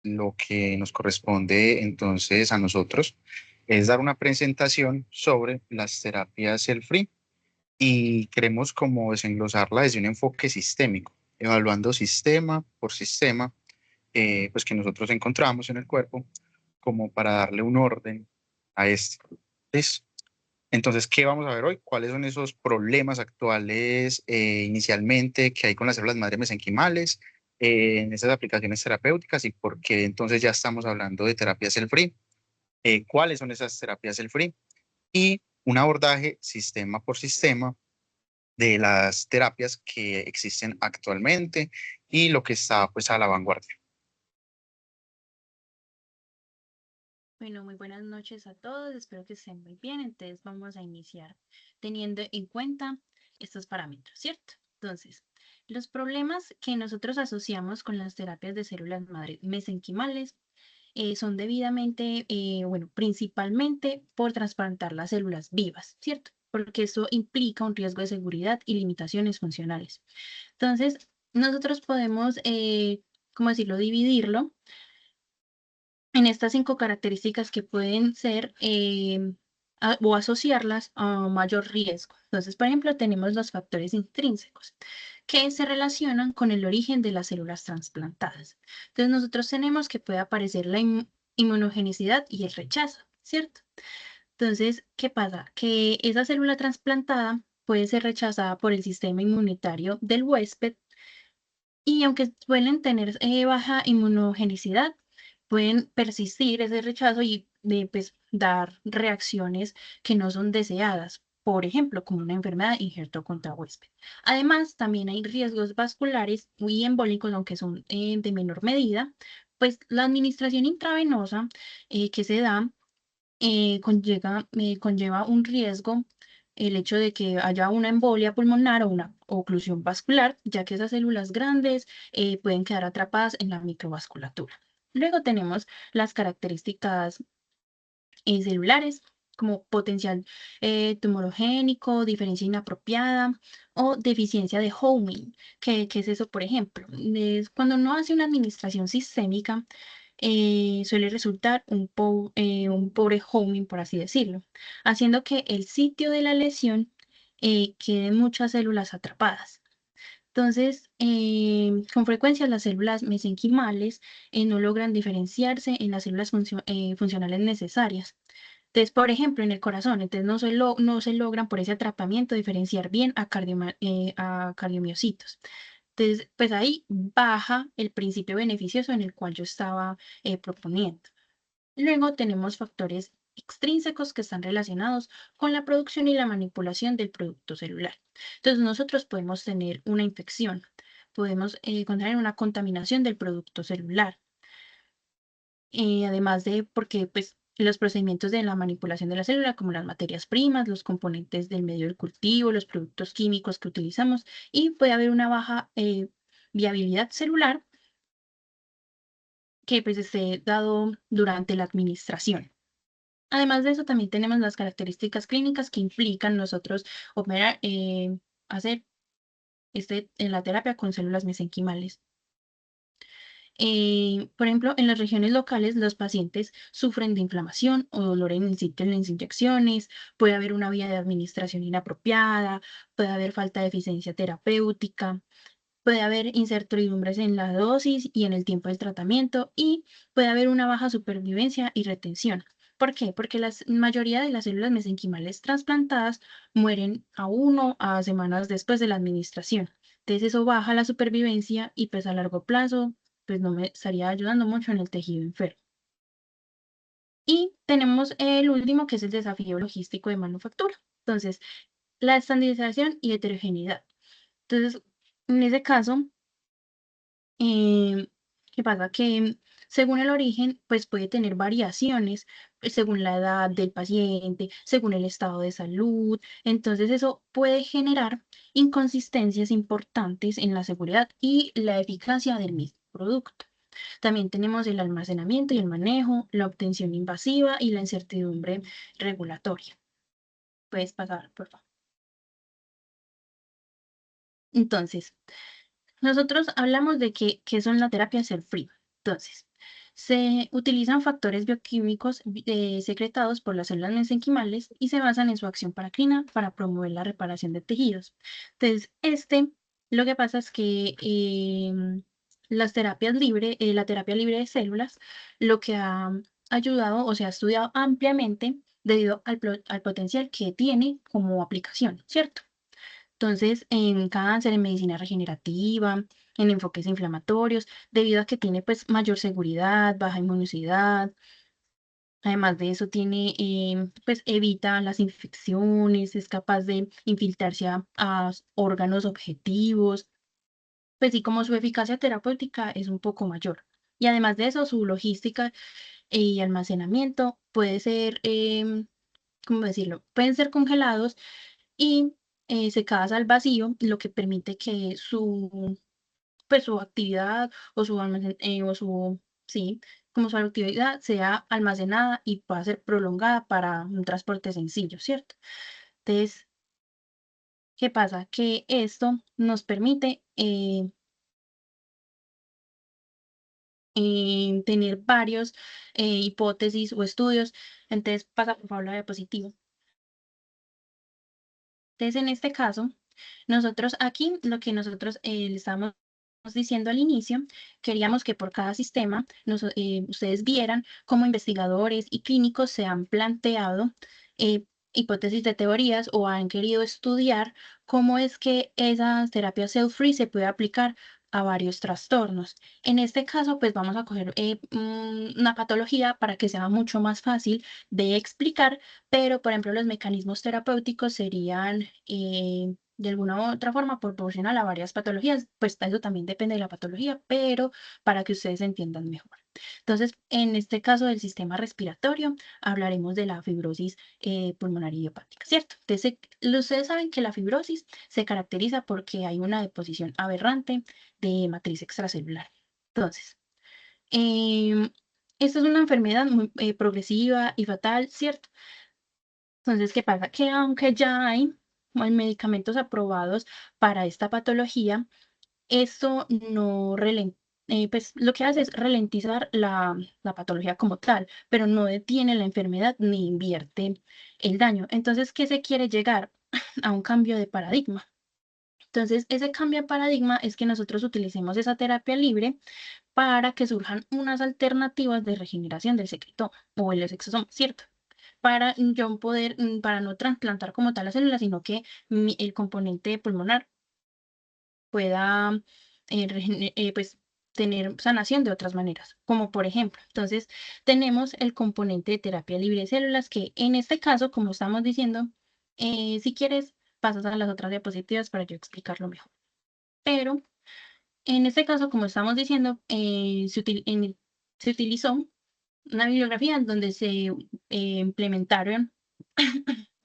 lo que nos corresponde entonces a nosotros es dar una presentación sobre las terapias cell-free y queremos como desenglosarla desde un enfoque sistémico, evaluando sistema por sistema, pues que nosotros encontramos en el cuerpo, como para darle un orden a esto. ¿Listo? Entonces, ¿qué vamos a ver hoy? ¿Cuáles son esos problemas actuales inicialmente que hay con las células madre mesenquimales en esas aplicaciones terapéuticas y por qué entonces ya estamos hablando de terapia cell-free? ¿Cuáles son esas terapias cell-free? Y un abordaje sistema por sistema de las terapias que existen actualmente y lo que está pues a la vanguardia. Bueno, muy buenas noches a todos, espero que estén muy bien. Entonces vamos a iniciar teniendo en cuenta estos parámetros, ¿cierto? Entonces, los problemas que nosotros asociamos con las terapias de células madre mesenquimales son debidamente, bueno, principalmente por trasplantar las células vivas, ¿cierto? Porque eso implica un riesgo de seguridad y limitaciones funcionales. Entonces, nosotros podemos, ¿cómo decirlo?, dividirlo en estas 5 características que pueden ser o asociarlas a un mayor riesgo. Entonces, por ejemplo, tenemos los factores intrínsecos que se relacionan con el origen de las células trasplantadas. Entonces, nosotros tenemos que puede aparecer la inmunogenicidad y el rechazo, ¿cierto? Entonces, ¿qué pasa? Que esa célula trasplantada puede ser rechazada por el sistema inmunitario del huésped y aunque suelen tener baja inmunogenicidad, pueden persistir ese rechazo y pues, dar reacciones que no son deseadas, por ejemplo, como una enfermedad injerto contra huésped. Además, también hay riesgos vasculares y embólicos, aunque son de menor medida, pues la administración intravenosa que se da conlleva un riesgo el hecho de que haya una embolia pulmonar o una oclusión vascular, ya que esas células grandes pueden quedar atrapadas en la microvasculatura. Luego tenemos las características celulares, como potencial tumorogénico, diferencia inapropiada o deficiencia de homing. ¿Qué es eso, por ejemplo? Es cuando no hace una administración sistémica, suele resultar un pobre homing, por así decirlo, haciendo que el sitio de la lesión queden muchas células atrapadas. Entonces, con frecuencia las células mesenquimales no logran diferenciarse en las células funcionales necesarias. Entonces, por ejemplo, en el corazón, entonces no se logran por ese atrapamiento diferenciar bien a cardiomiocitos. Entonces, pues ahí baja el principio beneficioso en el cual yo estaba proponiendo. Luego tenemos factores extrínsecos que están relacionados con la producción y la manipulación del producto celular. Entonces, nosotros podemos tener una infección, podemos encontrar una contaminación del producto celular, además de porque pues, los procedimientos de la manipulación de la célula, como las materias primas, los componentes del medio del cultivo, los productos químicos que utilizamos, y puede haber una baja viabilidad celular que pues esté dado durante la administración. Además de eso, también tenemos las características clínicas que implican nosotros operar, hacer en la terapia con células mesenquimales. Por ejemplo, en las regiones locales, los pacientes sufren de inflamación o dolor en el sitio de las inyecciones, puede haber una vía de administración inapropiada, puede haber falta de eficiencia terapéutica, puede haber incertidumbres en la dosis y en el tiempo del tratamiento y puede haber una baja supervivencia y retención. ¿Por qué? Porque la mayoría de las células mesenquimales trasplantadas mueren a 1 a semanas después de la administración. Entonces eso baja la supervivencia y pues a largo plazo pues no me estaría ayudando mucho en el tejido enfermo. Y tenemos el último que es el desafío logístico de manufactura. Entonces, la estandarización y heterogeneidad. Entonces, en ese caso, ¿qué pasa? Que según el origen, pues puede tener variaciones según la edad del paciente, según el estado de salud. Entonces eso puede generar inconsistencias importantes en la seguridad y la eficacia del mismo producto. También tenemos el almacenamiento y el manejo, la obtención invasiva y la incertidumbre regulatoria. Puedes pasar, por favor. Entonces, nosotros hablamos de que son la terapia cell-free. Entonces, se utilizan factores bioquímicos secretados por las células mesenquimales y se basan en su acción paracrina para promover la reparación de tejidos. Entonces, lo que pasa es que las terapias la terapia libre de células, lo que ha ayudado o se ha estudiado ampliamente debido al potencial que tiene como aplicación, ¿cierto? Entonces, en cáncer, en medicina regenerativa, en enfoques inflamatorios, debido a que tiene pues mayor seguridad, baja inmunosidad. Además de eso, tiene, pues evita las infecciones, es capaz de infiltrarse a órganos objetivos, pues sí, como su eficacia terapéutica es un poco mayor. Y además de eso, su logística y almacenamiento puede ser, ¿cómo decirlo? Pueden ser congelados y secadas al vacío, lo que permite que pues, su actividad o sí, como su actividad sea almacenada y pueda ser prolongada para un transporte sencillo, ¿cierto? Entonces, ¿qué pasa? Que esto nos permite tener varios hipótesis o estudios. Entonces, pasa por favor la diapositiva. Entonces, en este caso, nosotros aquí, lo que nosotros le estamos diciendo al inicio, queríamos que por cada sistema ustedes vieran cómo investigadores y clínicos se han planteado eh, hipótesis de teorías o han querido estudiar cómo es que esa terapia cell-free se puede aplicar a varios trastornos. En este caso, pues vamos a coger una patología para que sea mucho más fácil de explicar, pero por ejemplo los mecanismos terapéuticos serían de alguna u otra forma proporcional a varias patologías, pues eso también depende de la patología, pero para que ustedes entiendan mejor. Entonces, en este caso del sistema respiratorio, hablaremos de la fibrosis pulmonar idiopática, ¿cierto? Entonces, ustedes saben que la fibrosis se caracteriza porque hay una deposición aberrante de matriz extracelular. Entonces, em, esta es una enfermedad muy progresiva y fatal, ¿cierto? Entonces, ¿qué pasa? Que aunque ya hay medicamentos aprobados para esta patología, esto no pues lo que hace es ralentizar la patología como tal, pero no detiene la enfermedad ni invierte el daño. Entonces, ¿qué se quiere llegar? A un cambio de paradigma. Entonces, ese cambio de paradigma es que nosotros utilicemos esa terapia libre para que surjan unas alternativas de regeneración del secretoma o el exosoma, ¿cierto? Para yo poder, para no trasplantar como tal la célula, sino que el componente pulmonar pueda pues tener sanación de otras maneras, como por ejemplo, entonces tenemos el componente de terapia libre de células, que en este caso, como estamos diciendo, si quieres, pasas a las otras diapositivas para yo explicarlo mejor. Pero en este caso, como estamos diciendo, se utilizó una bibliografía en donde se implementaron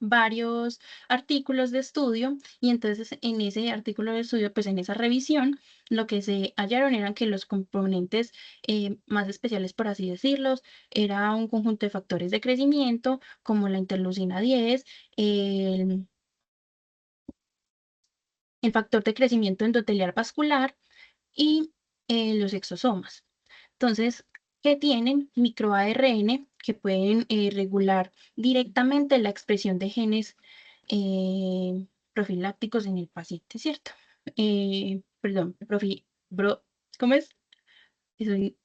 varios artículos de estudio y entonces en ese artículo de estudio, pues en esa revisión, lo que se hallaron eran que los componentes más especiales, por así decirlos, era un conjunto de factores de crecimiento como la interleucina 10, el, el factor de crecimiento endotelial vascular y los exosomas. Entonces, que tienen microARN que pueden regular directamente la expresión de genes profilácticos en el paciente, ¿cierto? Perdón, ¿cómo es?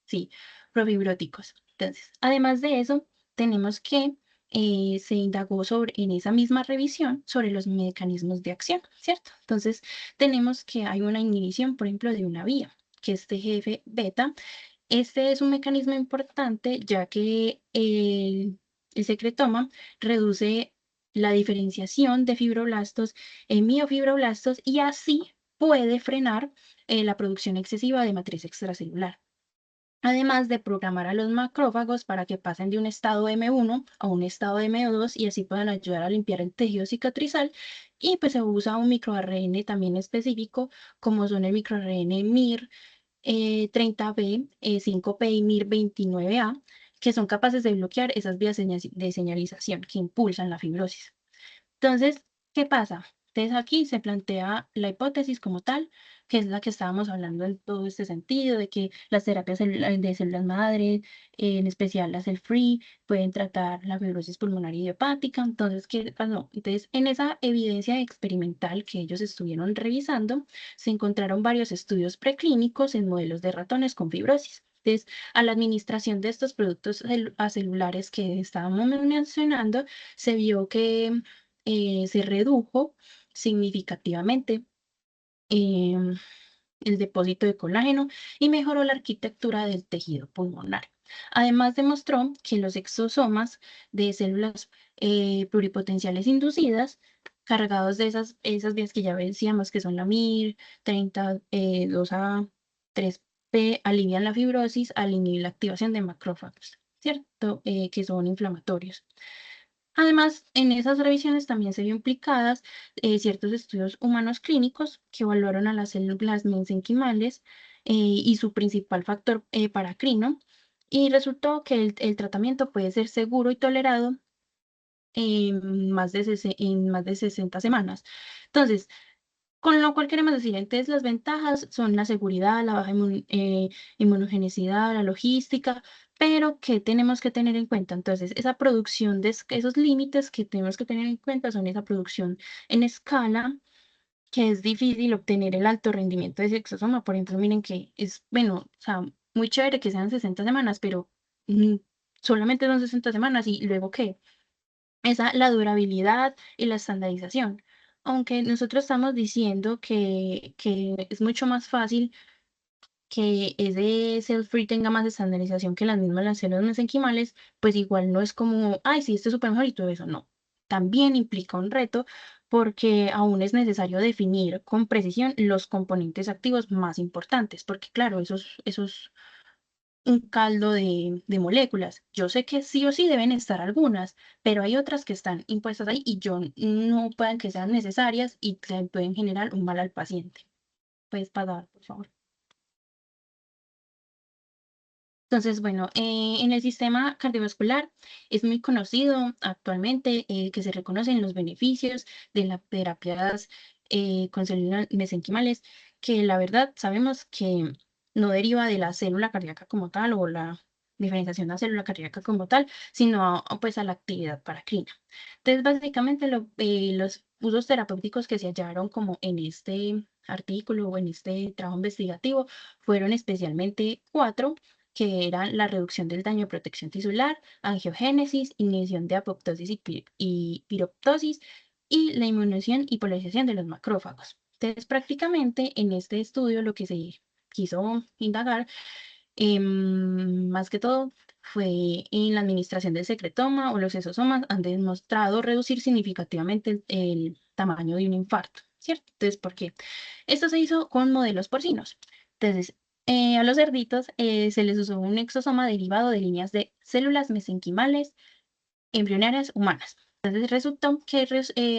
Sí, profibróticos. Entonces, además de eso, tenemos que se indagó en esa misma revisión sobre los mecanismos de acción, ¿cierto? Entonces, tenemos que hay una inhibición, por ejemplo, de una vía, que es TGF beta. Este es un mecanismo importante ya que el secretoma reduce la diferenciación de fibroblastos en miofibroblastos y así puede frenar la producción excesiva de matriz extracelular. Además de programar a los macrófagos para que pasen de un estado M1 a un estado M2 y así puedan ayudar a limpiar el tejido cicatrizal. Y pues se usa un microARN también específico, como son el microARN MIR 30B, 5P y MIR 29A, que son capaces de bloquear esas vías de señalización que impulsan la fibrosis. Entonces, ¿qué pasa? Entonces aquí se plantea la hipótesis como tal. que es la que estábamos hablando en todo este sentido, de que las terapias de células madres, en especial las cell free, pueden tratar la fibrosis pulmonar idiopática. Entonces, ¿qué pasó? Entonces, en esa evidencia experimental que ellos estuvieron revisando, se encontraron varios estudios preclínicos en modelos de ratones con fibrosis. Entonces, a la administración de estos productos acelulares que estábamos mencionando, se vio que se redujo significativamente em, el depósito de colágeno y mejoró la arquitectura del tejido pulmonar. Además, demostró que los exosomas de células pluripotenciales inducidas, cargados de esas vías que ya decíamos que son la MIR, 30, 2A, 3P, alivian la fibrosis al inhibir la activación de macrófagos, ¿cierto? Que son inflamatorios. Además, en esas revisiones también se vio implicadas ciertos estudios humanos clínicos que evaluaron a las células mesenquimales y su principal factor paracrino, y resultó que el tratamiento puede ser seguro y tolerado en más de 60 semanas. Entonces, con lo cual queremos decir, entonces las ventajas son la seguridad, la baja inmunogenicidad, la logística, pero ¿qué tenemos que tener en cuenta? Entonces, esa producción de esos límites que tenemos que tener en cuenta son esa producción en escala, que es difícil obtener el alto rendimiento de ese exosoma. Por ejemplo, miren que es, bueno, o sea, muy chévere que sean 60 semanas, pero mm, solamente son 60 semanas y luego ¿qué? La durabilidad y la estandarización. Aunque nosotros estamos diciendo que es mucho más fácil que ese cell-free tenga más estandarización que las células mesenquimales, pues igual no es como, ay, sí, este es súper mejor y todo eso, no. También implica un reto porque aún es necesario definir con precisión los componentes activos más importantes, porque claro, esos un caldo de moléculas. Yo sé que sí o sí deben estar algunas, pero hay otras que están impuestas ahí y yo no pueden que sean necesarias y le pueden generar un mal al paciente. Puedes pasar, por favor. Entonces, bueno, en el sistema cardiovascular es muy conocido actualmente que se reconocen los beneficios de las terapias con células mesenquimales, que la verdad sabemos que no deriva de la célula cardíaca como tal o la diferenciación de la célula cardíaca como tal, sino pues a la actividad paracrina. Entonces, básicamente los usos terapéuticos que se hallaron como en este artículo o en este trabajo investigativo fueron especialmente cuatro, que eran la reducción del daño de protección tisular, angiogénesis, inhibición de apoptosis y piroptosis, y la inmunización y polarización de los macrófagos. Entonces, prácticamente en este estudio lo que se quiso indagar, más que todo, fue en la administración del secretoma o los exosomas han demostrado reducir significativamente el tamaño de un infarto, ¿cierto? Entonces, ¿por qué? Esto se hizo con modelos porcinos. Entonces, a los cerditos se les usó un exosoma derivado de líneas de células mesenquimales embrionarias humanas. Entonces, resultó que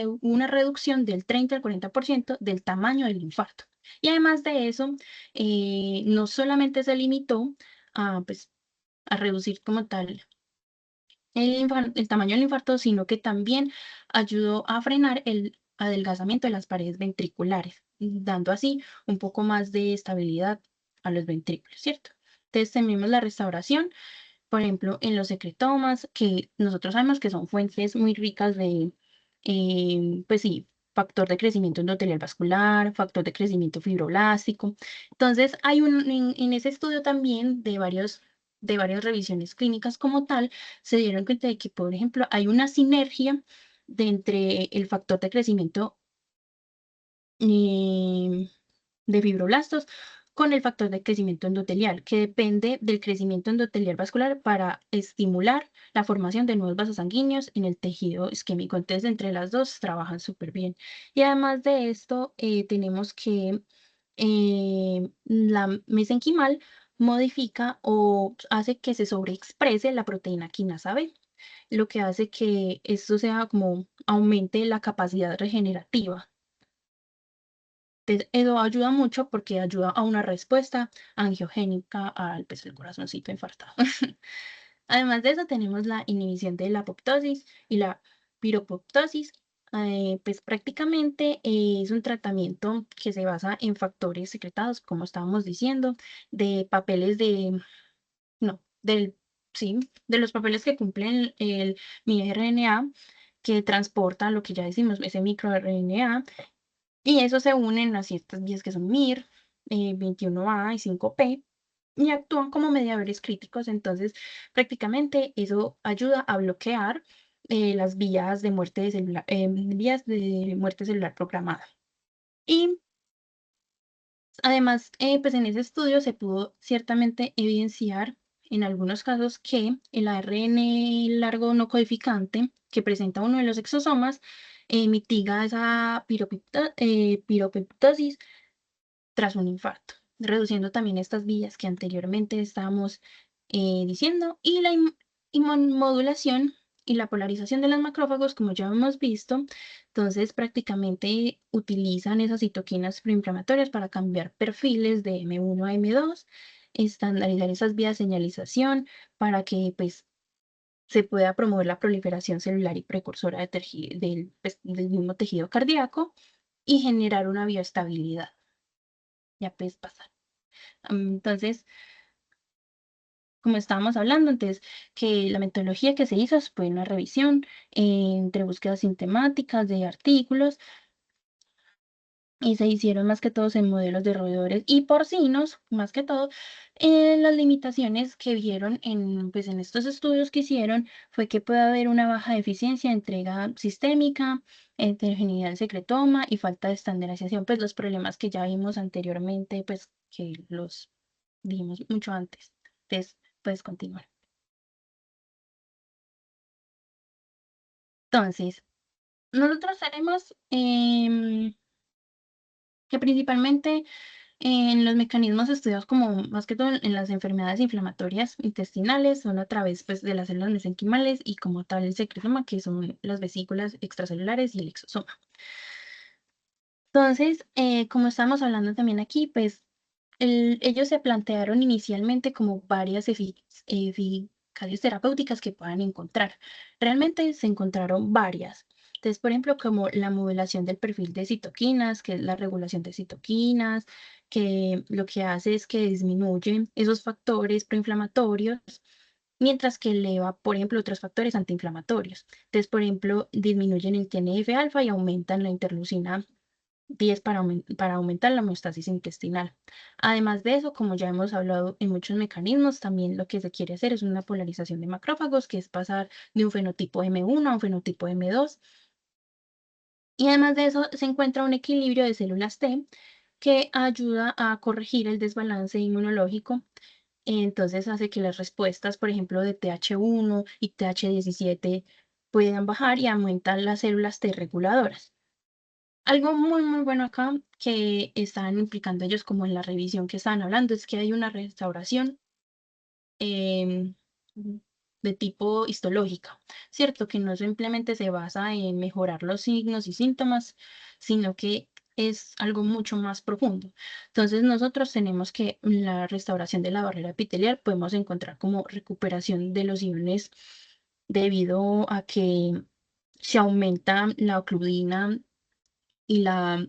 hubo una reducción del 30 al 40% del tamaño del infarto. Y además de eso, no solamente se limitó pues, a reducir como tal el tamaño del infarto, sino que también ayudó a frenar el adelgazamiento de las paredes ventriculares, dando así un poco más de estabilidad a los ventrículos, ¿cierto? Entonces tenemos la restauración, por ejemplo, en los secretomas, que nosotros sabemos que son fuentes muy ricas de, pues sí, factor de crecimiento endotelial vascular, factor de crecimiento fibroblástico. Entonces, hay en ese estudio también de varias revisiones clínicas como tal, se dieron cuenta de que, por ejemplo, hay una sinergia entre el factor de crecimiento eh, de fibroblastos con el factor de crecimiento endotelial, que depende del crecimiento endotelial vascular para estimular la formación de nuevos vasos sanguíneos en el tejido isquémico. Entonces, entre las dos trabajan súper bien. Y además de esto, tenemos que la mesenquimal modifica o hace que se sobreexprese la proteína quinasa B, lo que hace que esto sea como aumente la capacidad regenerativa. Entonces, eso ayuda mucho porque ayuda a una respuesta angiogénica al pues, el corazoncito infartado. Además de eso, tenemos la inhibición de la apoptosis y la piroptosis, Pues prácticamente es un tratamiento que se basa en factores secretados, como estábamos diciendo, de papeles de, no, del, sí, de los papeles que cumplen el miRNA, que transporta lo que ya decimos, ese microRNA, y eso se unen a ciertas vías que son MIR, 21A y 5P, y actúan como mediadores críticos. Entonces, prácticamente eso ayuda a bloquear las vías de muerte celular, vías de muerte celular programada. Y además, pues en ese estudio se pudo ciertamente evidenciar en algunos casos que el ARN largo no codificante que presenta uno de los exosomas mitiga esa piropeptosis tras un infarto, reduciendo también estas vías que anteriormente estábamos diciendo, y la inmodulación y la polarización de los macrófagos, como ya hemos visto. Entonces, prácticamente utilizan esas citoquinas proinflamatorias para cambiar perfiles de M1 a M2, estandarizar esas vías de señalización para que pues se pueda promover la proliferación celular y precursora del mismo tejido cardíaco y generar una bioestabilidad. Ya puedes pasar. Entonces, como estábamos hablando, entonces, que la metodología que se hizo fue una revisión entre búsquedas sintemáticas de artículos y se hicieron más que todos en modelos de roedores y porcinos, más que todo. Las limitaciones que vieron pues, en estos estudios que hicieron fue que puede haber una baja eficiencia de entrega sistémica, heterogeneidad del secretoma y falta de estandarización, pues los problemas que ya vimos anteriormente, pues que los dijimos mucho antes. Entonces, puedes continuar. Entonces, nosotros tenemos que principalmente en los mecanismos estudiados como más que todo en las enfermedades inflamatorias intestinales son a través pues, de las células mesenquimales y como tal el secretoma, que son las vesículas extracelulares y el exosoma. Entonces, como estamos hablando también aquí, pues ellos se plantearon inicialmente como varias eficacias terapéuticas que puedan encontrar. Realmente se encontraron varias. Entonces, por ejemplo, como la modulación del perfil de citoquinas, que es la regulación de citoquinas, que lo que hace es que disminuye esos factores proinflamatorios, mientras que eleva, por ejemplo, otros factores antiinflamatorios. Entonces, por ejemplo, disminuyen el TNF-alfa y aumentan la interleucina 10 para aumentar la homeostasis intestinal. Además de eso, como ya hemos hablado en muchos mecanismos, también lo que se quiere hacer es una polarización de macrófagos, que es pasar de un fenotipo M1 a un fenotipo M2. Y además de eso, se encuentra un equilibrio de células T que ayuda a corregir el desbalance inmunológico. Entonces hace que las respuestas, por ejemplo, de TH1 y TH17 puedan bajar y aumentan las células T reguladoras. Algo muy, muy bueno acá que están implicando ellos como en la revisión que estaban hablando es que hay una restauración em, de tipo histológica, ¿cierto? Que no simplemente se basa en mejorar los signos y síntomas, sino que es algo mucho más profundo. Entonces nosotros tenemos que en la restauración de la barrera epitelial podemos encontrar como recuperación de los iones debido a que se aumenta la ocludina y la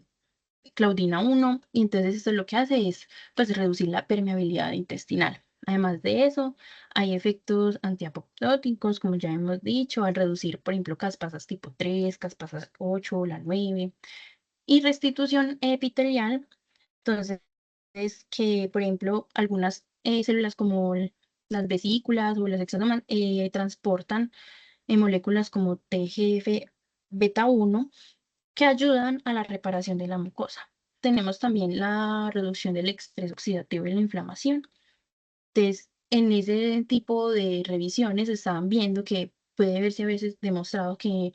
Claudina 1, y entonces esto lo que hace es pues reducir la permeabilidad intestinal. Además de eso, hay efectos antiapoptóticos, como ya hemos dicho, al reducir, por ejemplo, caspasas tipo 3, caspasas 8, la 9, y restitución epitelial. Entonces, es que, por ejemplo, algunas células como las vesículas o las exosomas transportan moléculas como TGF beta 1 que ayudan a la reparación de la mucosa. Tenemos también la reducción del estrés oxidativo y la inflamación. Entonces, en ese tipo de revisiones estaban viendo que puede verse a veces demostrado que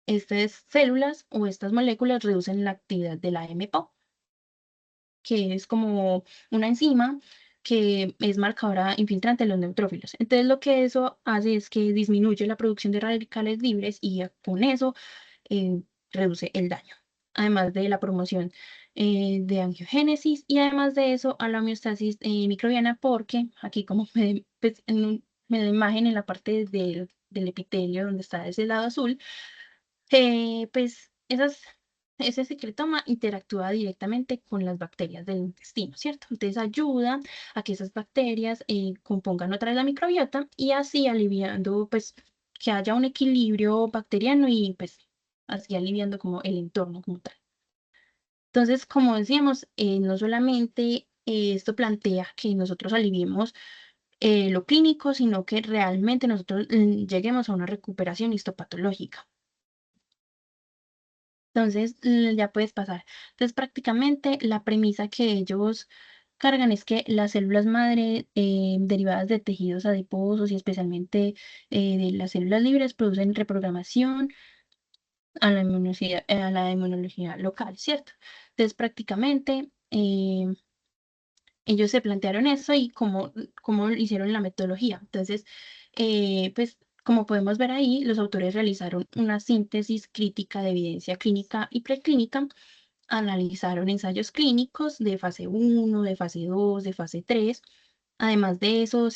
estas células o estas moléculas reducen la actividad de la mPo, que es como una enzima que es marcadora infiltrante de los neutrófilos. Entonces, lo que eso hace es que disminuye la producción de radicales libres y con eso eh, reduce el daño. Además de la promoción de angiogénesis y además de eso a la homeostasis microbiana, porque aquí como pues, me da imagen en la parte del epitelio donde está ese lado azul, Pues ese secretoma interactúa directamente con las bacterias del intestino, ¿cierto? Entonces ayuda a que esas bacterias compongan otra vez la microbiota y así aliviando, pues, que haya un equilibrio bacteriano y pues así aliviando como el entorno como tal. Entonces, como decíamos, no solamente esto plantea que nosotros aliviemos lo clínico, sino que realmente nosotros lleguemos a una recuperación histopatológica. Entonces, ya puedes pasar. Entonces, prácticamente la premisa que ellos cargan es que las células madre derivadas de tejidos adiposos y especialmente de las células libres producen reprogramación a la inmunología local, ¿cierto? Entonces, prácticamente ellos se plantearon eso y cómo hicieron la metodología. Entonces, pues como podemos ver ahí, los autores realizaron una síntesis crítica de evidencia clínica y preclínica, analizaron ensayos clínicos de fase 1, de fase 2, de fase 3. Además de eso,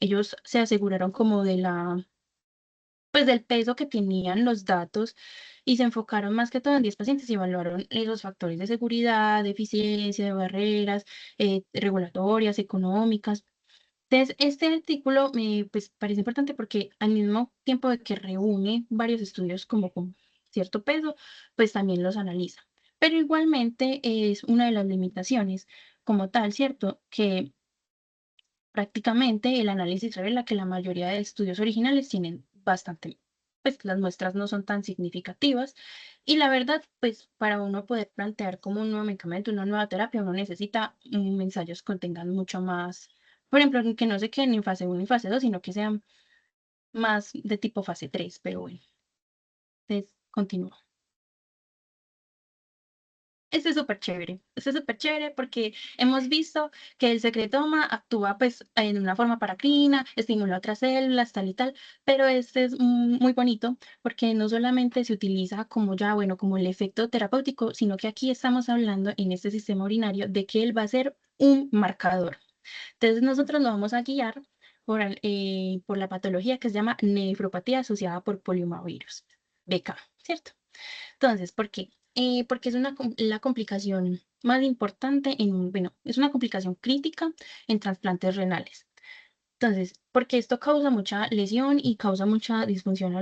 ellos se aseguraron como pues del peso que tenían los datos y se enfocaron más que todo en 10 pacientes y evaluaron esos factores de seguridad, de eficiencia, de barreras regulatorias, económicas. Entonces, este artículo me pues, parece importante porque al mismo tiempo de que reúne varios estudios como con cierto peso, pues también los analiza. Pero igualmente es una de las limitaciones como tal, ¿cierto? Que prácticamente el análisis revela que la mayoría de estudios originales tienen bastante, pues las muestras no son tan significativas y la verdad, pues para uno poder plantear como un nuevo medicamento, una nueva terapia, uno necesita ensayos que contengan mucho más, por ejemplo, que no se queden en fase 1 y fase 2 sino que sean más de tipo fase 3 pero bueno, entonces continúo. Este es súper chévere porque hemos visto que el secretoma actúa pues en una forma paracrina, estimula otras células, tal y tal, pero este es muy bonito porque no solamente se utiliza como ya, bueno, como el efecto terapéutico, sino que aquí estamos hablando en este sistema urinario de que él va a ser un marcador. Entonces nosotros lo vamos a guiar por la patología que se llama nefropatía asociada por poliomavirus, BK, ¿cierto? Entonces, ¿por qué? Porque es la complicación más importante bueno, es una complicación crítica en trasplantes renales. Entonces, porque esto causa mucha lesión y causa mucha disfunción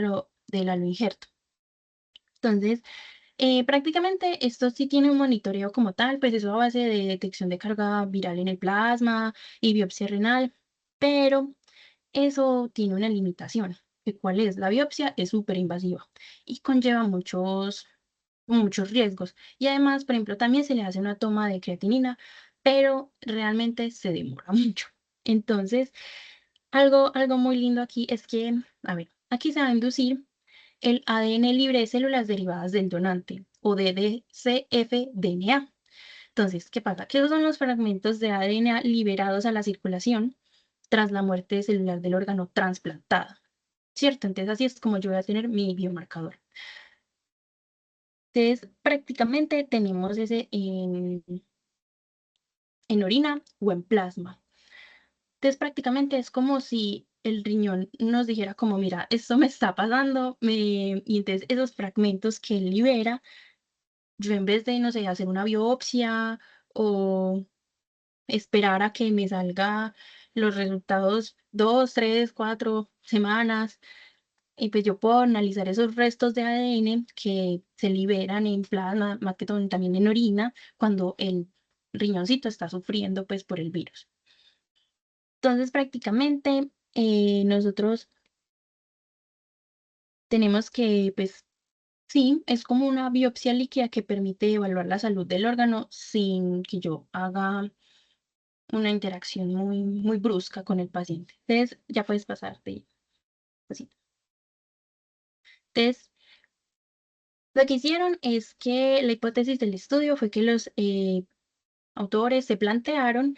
del halo injerto. Entonces, prácticamente esto sí tiene un monitoreo como tal, pues eso a base de detección de carga viral en el plasma y biopsia renal, pero eso tiene una limitación, que cuál es, la biopsia es súper invasiva y conlleva muchos riesgos. Y además, por ejemplo, también se le hace una toma de creatinina, pero realmente se demora mucho. Entonces, algo muy lindo aquí es que, a ver, aquí se va a inducir el ADN libre de células derivadas del donante o de cfDNA. Entonces, ¿qué pasa? Que esos son los fragmentos de ADN liberados a la circulación tras la muerte celular del órgano trasplantado, ¿cierto? Entonces, así es como yo voy a tener mi biomarcador. Entonces, prácticamente tenemos ese en orina o en plasma. Entonces, prácticamente es como si el riñón nos dijera como, mira, esto me está pasando, y entonces esos fragmentos que él libera, yo en vez de, no sé, hacer una biopsia o esperar a que me salga los resultados 2, 3, 4 semanas, y pues yo puedo analizar esos restos de ADN que se liberan en plasma, más que todo también en orina, cuando el riñoncito está sufriendo pues por el virus. Entonces prácticamente nosotros tenemos que, pues sí, es como una biopsia líquida que permite evaluar la salud del órgano sin que yo haga una interacción muy brusca con el paciente. Entonces ya puedes pasarte. Así. Entonces, lo que hicieron es que la hipótesis del estudio fue que los autores se plantearon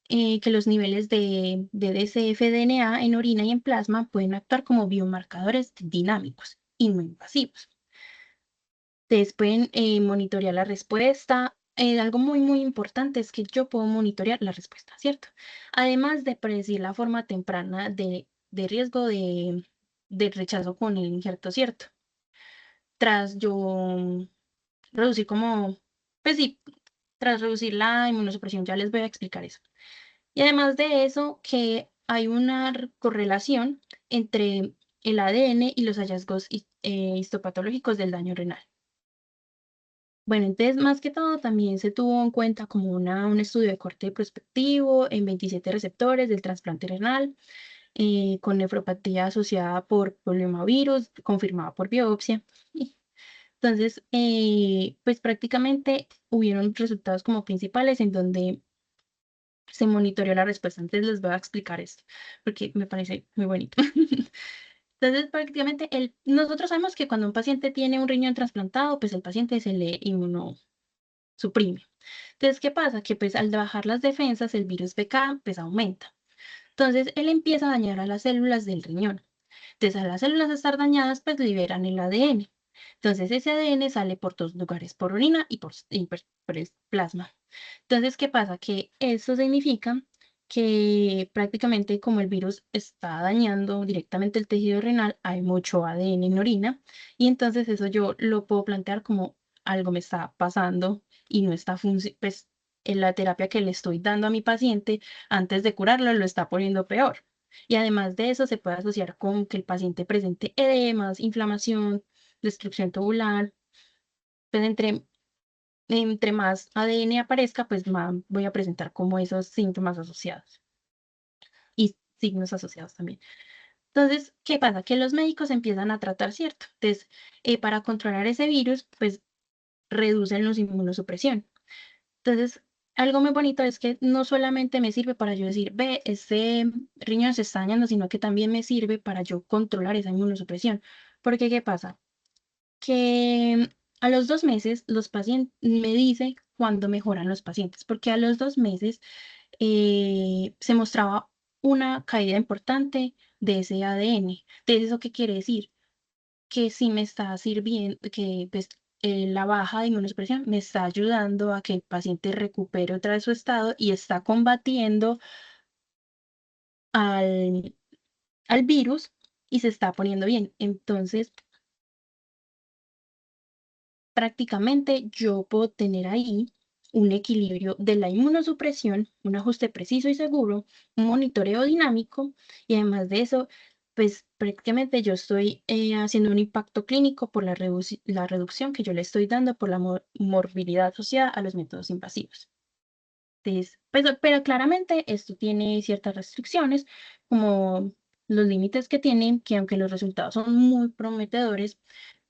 que los niveles de dsF-DNA en orina y en plasma pueden actuar como biomarcadores dinámicos y no invasivos. Ustedes pueden monitorear la respuesta. Algo muy importante es que yo puedo monitorear la respuesta, ¿cierto? Además de predecir la forma temprana de riesgo de rechazo con el injerto, ¿cierto? tras yo reducir como, pues sí, tras reducir la inmunosupresión, ya les voy a explicar eso. Y además de eso, que hay una correlación entre el ADN y los hallazgos histopatológicos del daño renal. Bueno, entonces más que todo también se tuvo en cuenta como un estudio de corte prospectivo en 27 receptores del trasplante renal con nefropatía asociada por poliomavirus, confirmada por biopsia. Entonces, pues prácticamente hubieron resultados como principales en donde se monitoreó la respuesta. Entonces les voy a explicar esto porque me parece muy bonito. Entonces, prácticamente nosotros sabemos que cuando un paciente tiene un riñón trasplantado, pues el paciente se le inmunosuprime. Entonces, ¿qué pasa? Que pues al bajar las defensas, el virus BK pues aumenta. Entonces, él empieza a dañar a las células del riñón. Entonces, a las células estar dañadas, pues liberan el ADN. Entonces, ese ADN sale por dos lugares, por orina y por plasma. Entonces, ¿qué pasa? Que eso significa que prácticamente como el virus está dañando directamente el tejido renal, hay mucho ADN en orina y entonces eso yo lo puedo plantear como algo me está pasando y no está funcionando, pues en la terapia que le estoy dando a mi paciente antes de curarlo lo está poniendo peor. Y además de eso se puede asociar con que el paciente presente edemas, inflamación, destrucción tubular, pues entre más ADN aparezca, pues más voy a presentar como esos síntomas asociados y signos asociados también. Entonces, ¿qué pasa? Que los médicos empiezan a tratar, ¿cierto? Entonces, para controlar ese virus, pues reducen los inmunosupresión. Entonces, algo muy bonito es que no solamente me sirve para yo decir, ve, ese riñón se está dañando, sino que también me sirve para yo controlar esa inmunosupresión. Porque, ¿qué pasa? Que a los 2 meses los pacientes, me dice cuándo mejoran los pacientes, porque a los 2 meses se mostraba una caída importante de ese ADN. Entonces, ¿eso qué quiere decir? Que sí me está sirviendo, que pues, la baja de inmunosupresión me está ayudando a que el paciente recupere otra vez su estado y está combatiendo al, al virus y se está poniendo bien. Entonces, prácticamente yo puedo tener ahí un equilibrio de la inmunosupresión, un ajuste preciso y seguro, un monitoreo dinámico y además de eso, pues prácticamente yo estoy haciendo un impacto clínico por la reducción que yo le estoy dando por la morbilidad asociada a los métodos invasivos. Entonces, pero claramente esto tiene ciertas restricciones, como los límites que tienen, que aunque los resultados son muy prometedores,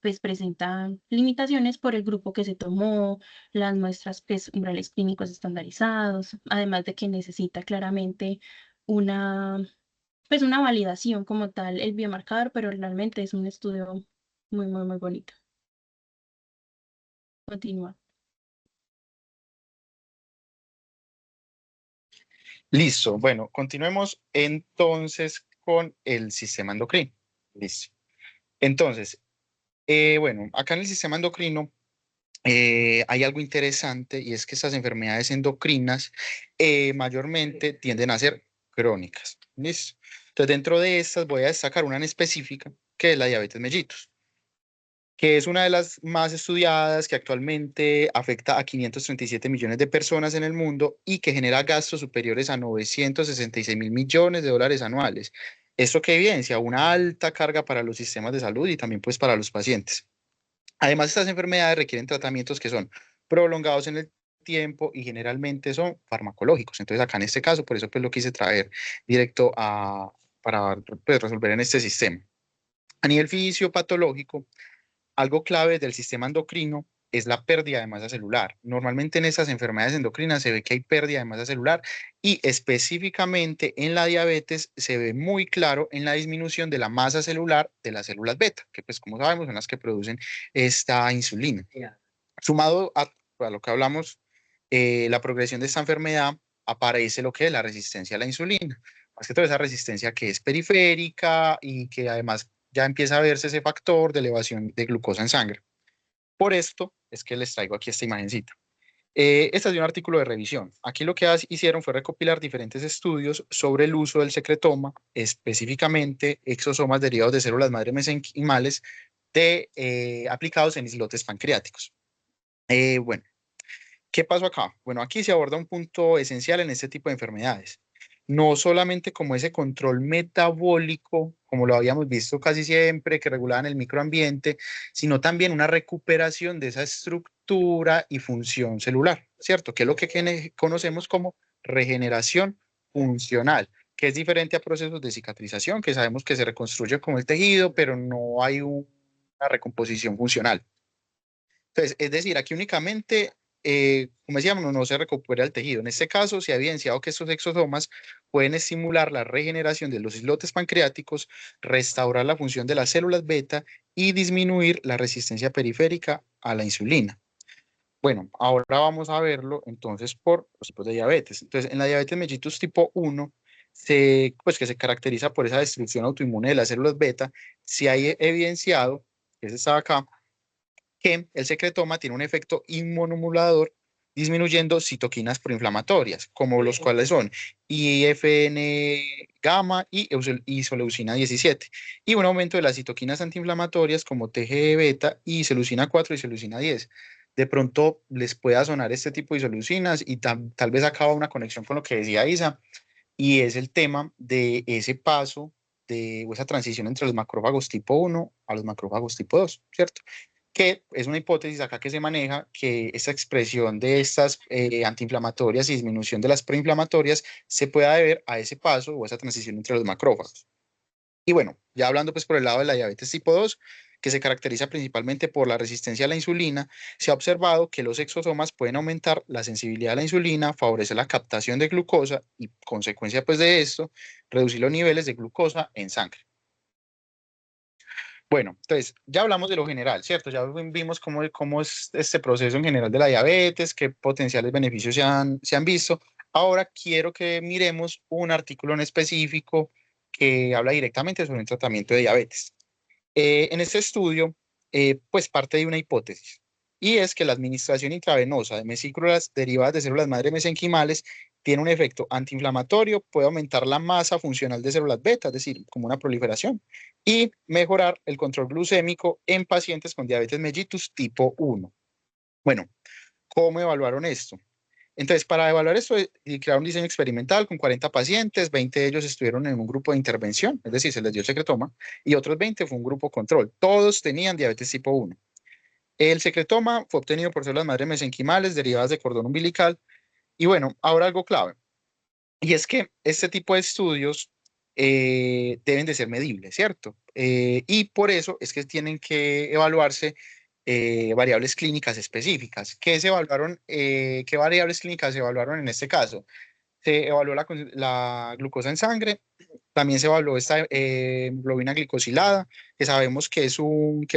pues presentan limitaciones por el grupo que se tomó, las muestras pues, umbrales clínicos estandarizados, además de que necesita claramente una, pues una validación como tal el biomarcador, pero realmente es un estudio muy, muy, muy bonito. Continúa. Listo. Bueno, continuemos entonces con el sistema endocrino. Listo. Entonces, bueno, acá en el sistema endocrino hay algo interesante y es que estas enfermedades endocrinas mayormente tienden a ser crónicas. ¿Listo? Entonces, dentro de estas voy a destacar una en específica, que es la diabetes mellitus, que es una de las más estudiadas, que actualmente afecta a 537 millones de personas en el mundo y que genera gastos superiores a 966.000 millones de dólares anuales. Esto que evidencia una alta carga para los sistemas de salud y también pues para los pacientes. Además, estas enfermedades requieren tratamientos que son prolongados en el tiempo y generalmente son farmacológicos. Entonces, acá en este caso, por eso pues lo quise traer directo para pues, resolver en este sistema. A nivel fisiopatológico, algo clave del sistema endocrino es la pérdida de masa celular. Normalmente en estas enfermedades endocrinas se ve que hay pérdida de masa celular y específicamente en la diabetes se ve muy claro en la disminución de la masa celular de las células beta, que pues como sabemos son las que producen esta insulina. Sumado a lo que hablamos, la progresión de esta enfermedad aparece lo que es la resistencia a la insulina. Más que todo esa resistencia que es periférica y que además ya empieza a verse ese factor de elevación de glucosa en sangre. Por esto es que les traigo aquí esta imagencita. Este es de un artículo de revisión. Aquí lo que hicieron fue recopilar diferentes estudios sobre el uso del secretoma, específicamente exosomas derivados de células madre mesenquimales aplicados en islotes pancreáticos. Bueno, ¿qué pasó acá? Bueno, aquí se aborda un punto esencial en este tipo de enfermedades. No solamente como ese control metabólico, como lo habíamos visto casi siempre, que regulaban el microambiente, sino también una recuperación de esa estructura y función celular, ¿cierto? Que es lo que conocemos como regeneración funcional, que es diferente a procesos de cicatrización, que sabemos que se reconstruye como el tejido, pero no hay una recomposición funcional. Entonces, es decir, aquí únicamente, como decíamos, no se recupera el tejido. En este caso, se ha evidenciado que estos exosomas pueden estimular la regeneración de los islotes pancreáticos, restaurar la función de las células beta y disminuir la resistencia periférica a la insulina. Bueno, ahora vamos a verlo entonces por los tipos de diabetes. Entonces, en la diabetes mellitus tipo 1, pues que se caracteriza por esa destrucción autoinmune de las células beta, se ha evidenciado, que se está acá, que el secretoma tiene un efecto inmunomodulador disminuyendo citoquinas proinflamatorias, como los cuales son IFN gamma y isoleucina 17, y un aumento de las citoquinas antiinflamatorias como TGE beta y isoleucina 4 y isoleucina 10. De pronto les pueda sonar este tipo de isoleucinas y tal vez acaba una conexión con lo que decía Isa, y es el tema de ese paso o esa transición entre los macrófagos tipo 1 a los macrófagos tipo 2, ¿cierto? Que es una hipótesis acá que se maneja, que esta expresión de estas antiinflamatorias y disminución de las proinflamatorias se pueda deber a ese paso o esa transición entre los macrófagos. Y bueno, ya hablando pues por el lado de la diabetes tipo 2, que se caracteriza principalmente por la resistencia a la insulina, se ha observado que los exosomas pueden aumentar la sensibilidad a la insulina, favorecer la captación de glucosa y, consecuencia pues de esto, reducir los niveles de glucosa en sangre. Bueno, entonces ya hablamos de lo general, ¿cierto? Ya vimos cómo es este proceso en general de la diabetes, qué potenciales beneficios se han visto. Ahora quiero que miremos un artículo en específico que habla directamente sobre un tratamiento de diabetes. En este estudio, pues parte de una hipótesis, y es que la administración intravenosa de vesículas derivadas de células madre mesenquimales tiene un efecto antiinflamatorio, puede aumentar la masa funcional de células beta, es decir, como una proliferación, y mejorar el control glucémico en pacientes con diabetes mellitus tipo 1. Bueno, ¿cómo evaluaron esto? Entonces, para evaluar esto, crearon un diseño experimental con 40 pacientes, 20 de ellos estuvieron en un grupo de intervención, es decir, se les dio secretoma, y otros 20 fue un grupo control. Todos tenían diabetes tipo 1. El secretoma fue obtenido por células madre mesenquimales derivadas de cordón umbilical. Y bueno, ahora algo clave, y es que este tipo de estudios deben de ser medibles, ¿cierto? Y por eso es que tienen que evaluarse variables clínicas específicas. ¿Qué variables clínicas se evaluaron en este caso? Se evaluó la glucosa en sangre, también se evaluó esta hemoglobina glicosilada, que sabemos que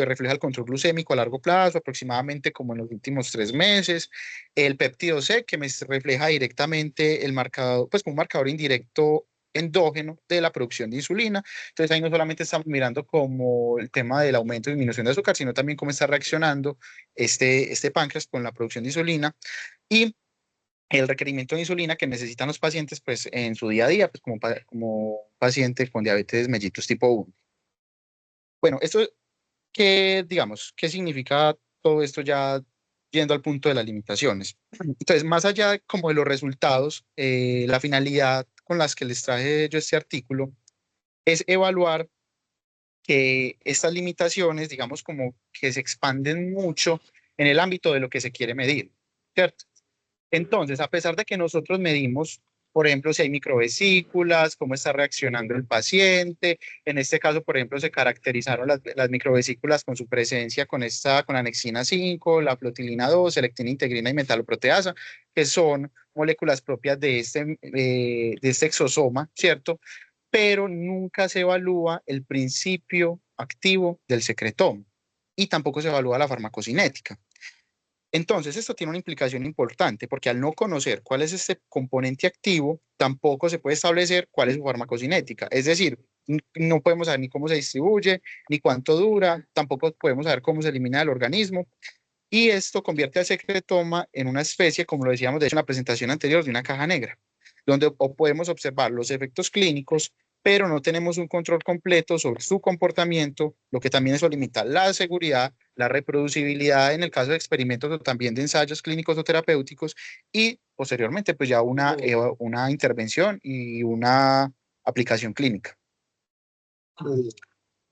refleja el control glucémico a largo plazo, aproximadamente como en los últimos 3 meses. El péptido C, que me refleja directamente el marcador, pues como un marcador indirecto endógeno de la producción de insulina. Entonces ahí no solamente estamos mirando como el tema del aumento y disminución de azúcar, sino también cómo está reaccionando este páncreas con la producción de insulina. Y el requerimiento de insulina que necesitan los pacientes pues en su día a día, pues como paciente con diabetes mellitus tipo 1. Bueno, esto, digamos, ¿qué significa todo esto ya yendo al punto de las limitaciones? Entonces, más allá como de los resultados, la finalidad con las que les traje yo este artículo es evaluar que estas limitaciones, digamos, como que se expanden mucho en el ámbito de lo que se quiere medir, ¿cierto? Entonces, a pesar de que nosotros medimos, por ejemplo, si hay microvesículas, cómo está reaccionando el paciente, en este caso, por ejemplo, se caracterizaron las microvesículas con su presencia con anexina 5, la flotilina 2, selectina integrina y metaloproteasa, que son moléculas propias de este exosoma, ¿cierto? Pero nunca se evalúa el principio activo del secretoma y tampoco se evalúa la farmacocinética. Entonces, esto tiene una implicación importante porque al no conocer cuál es este componente activo, tampoco se puede establecer cuál es su farmacocinética. Es decir, no podemos saber ni cómo se distribuye, ni cuánto dura, tampoco podemos saber cómo se elimina del organismo. Y esto convierte al secretoma en una especie, como lo decíamos de hecho en la presentación anterior, de una caja negra, donde podemos observar los efectos clínicos, pero no tenemos un control completo sobre su comportamiento, lo que también eso limita la seguridad, la reproducibilidad en el caso de experimentos o también de ensayos clínicos o terapéuticos y posteriormente pues ya una intervención y una aplicación clínica.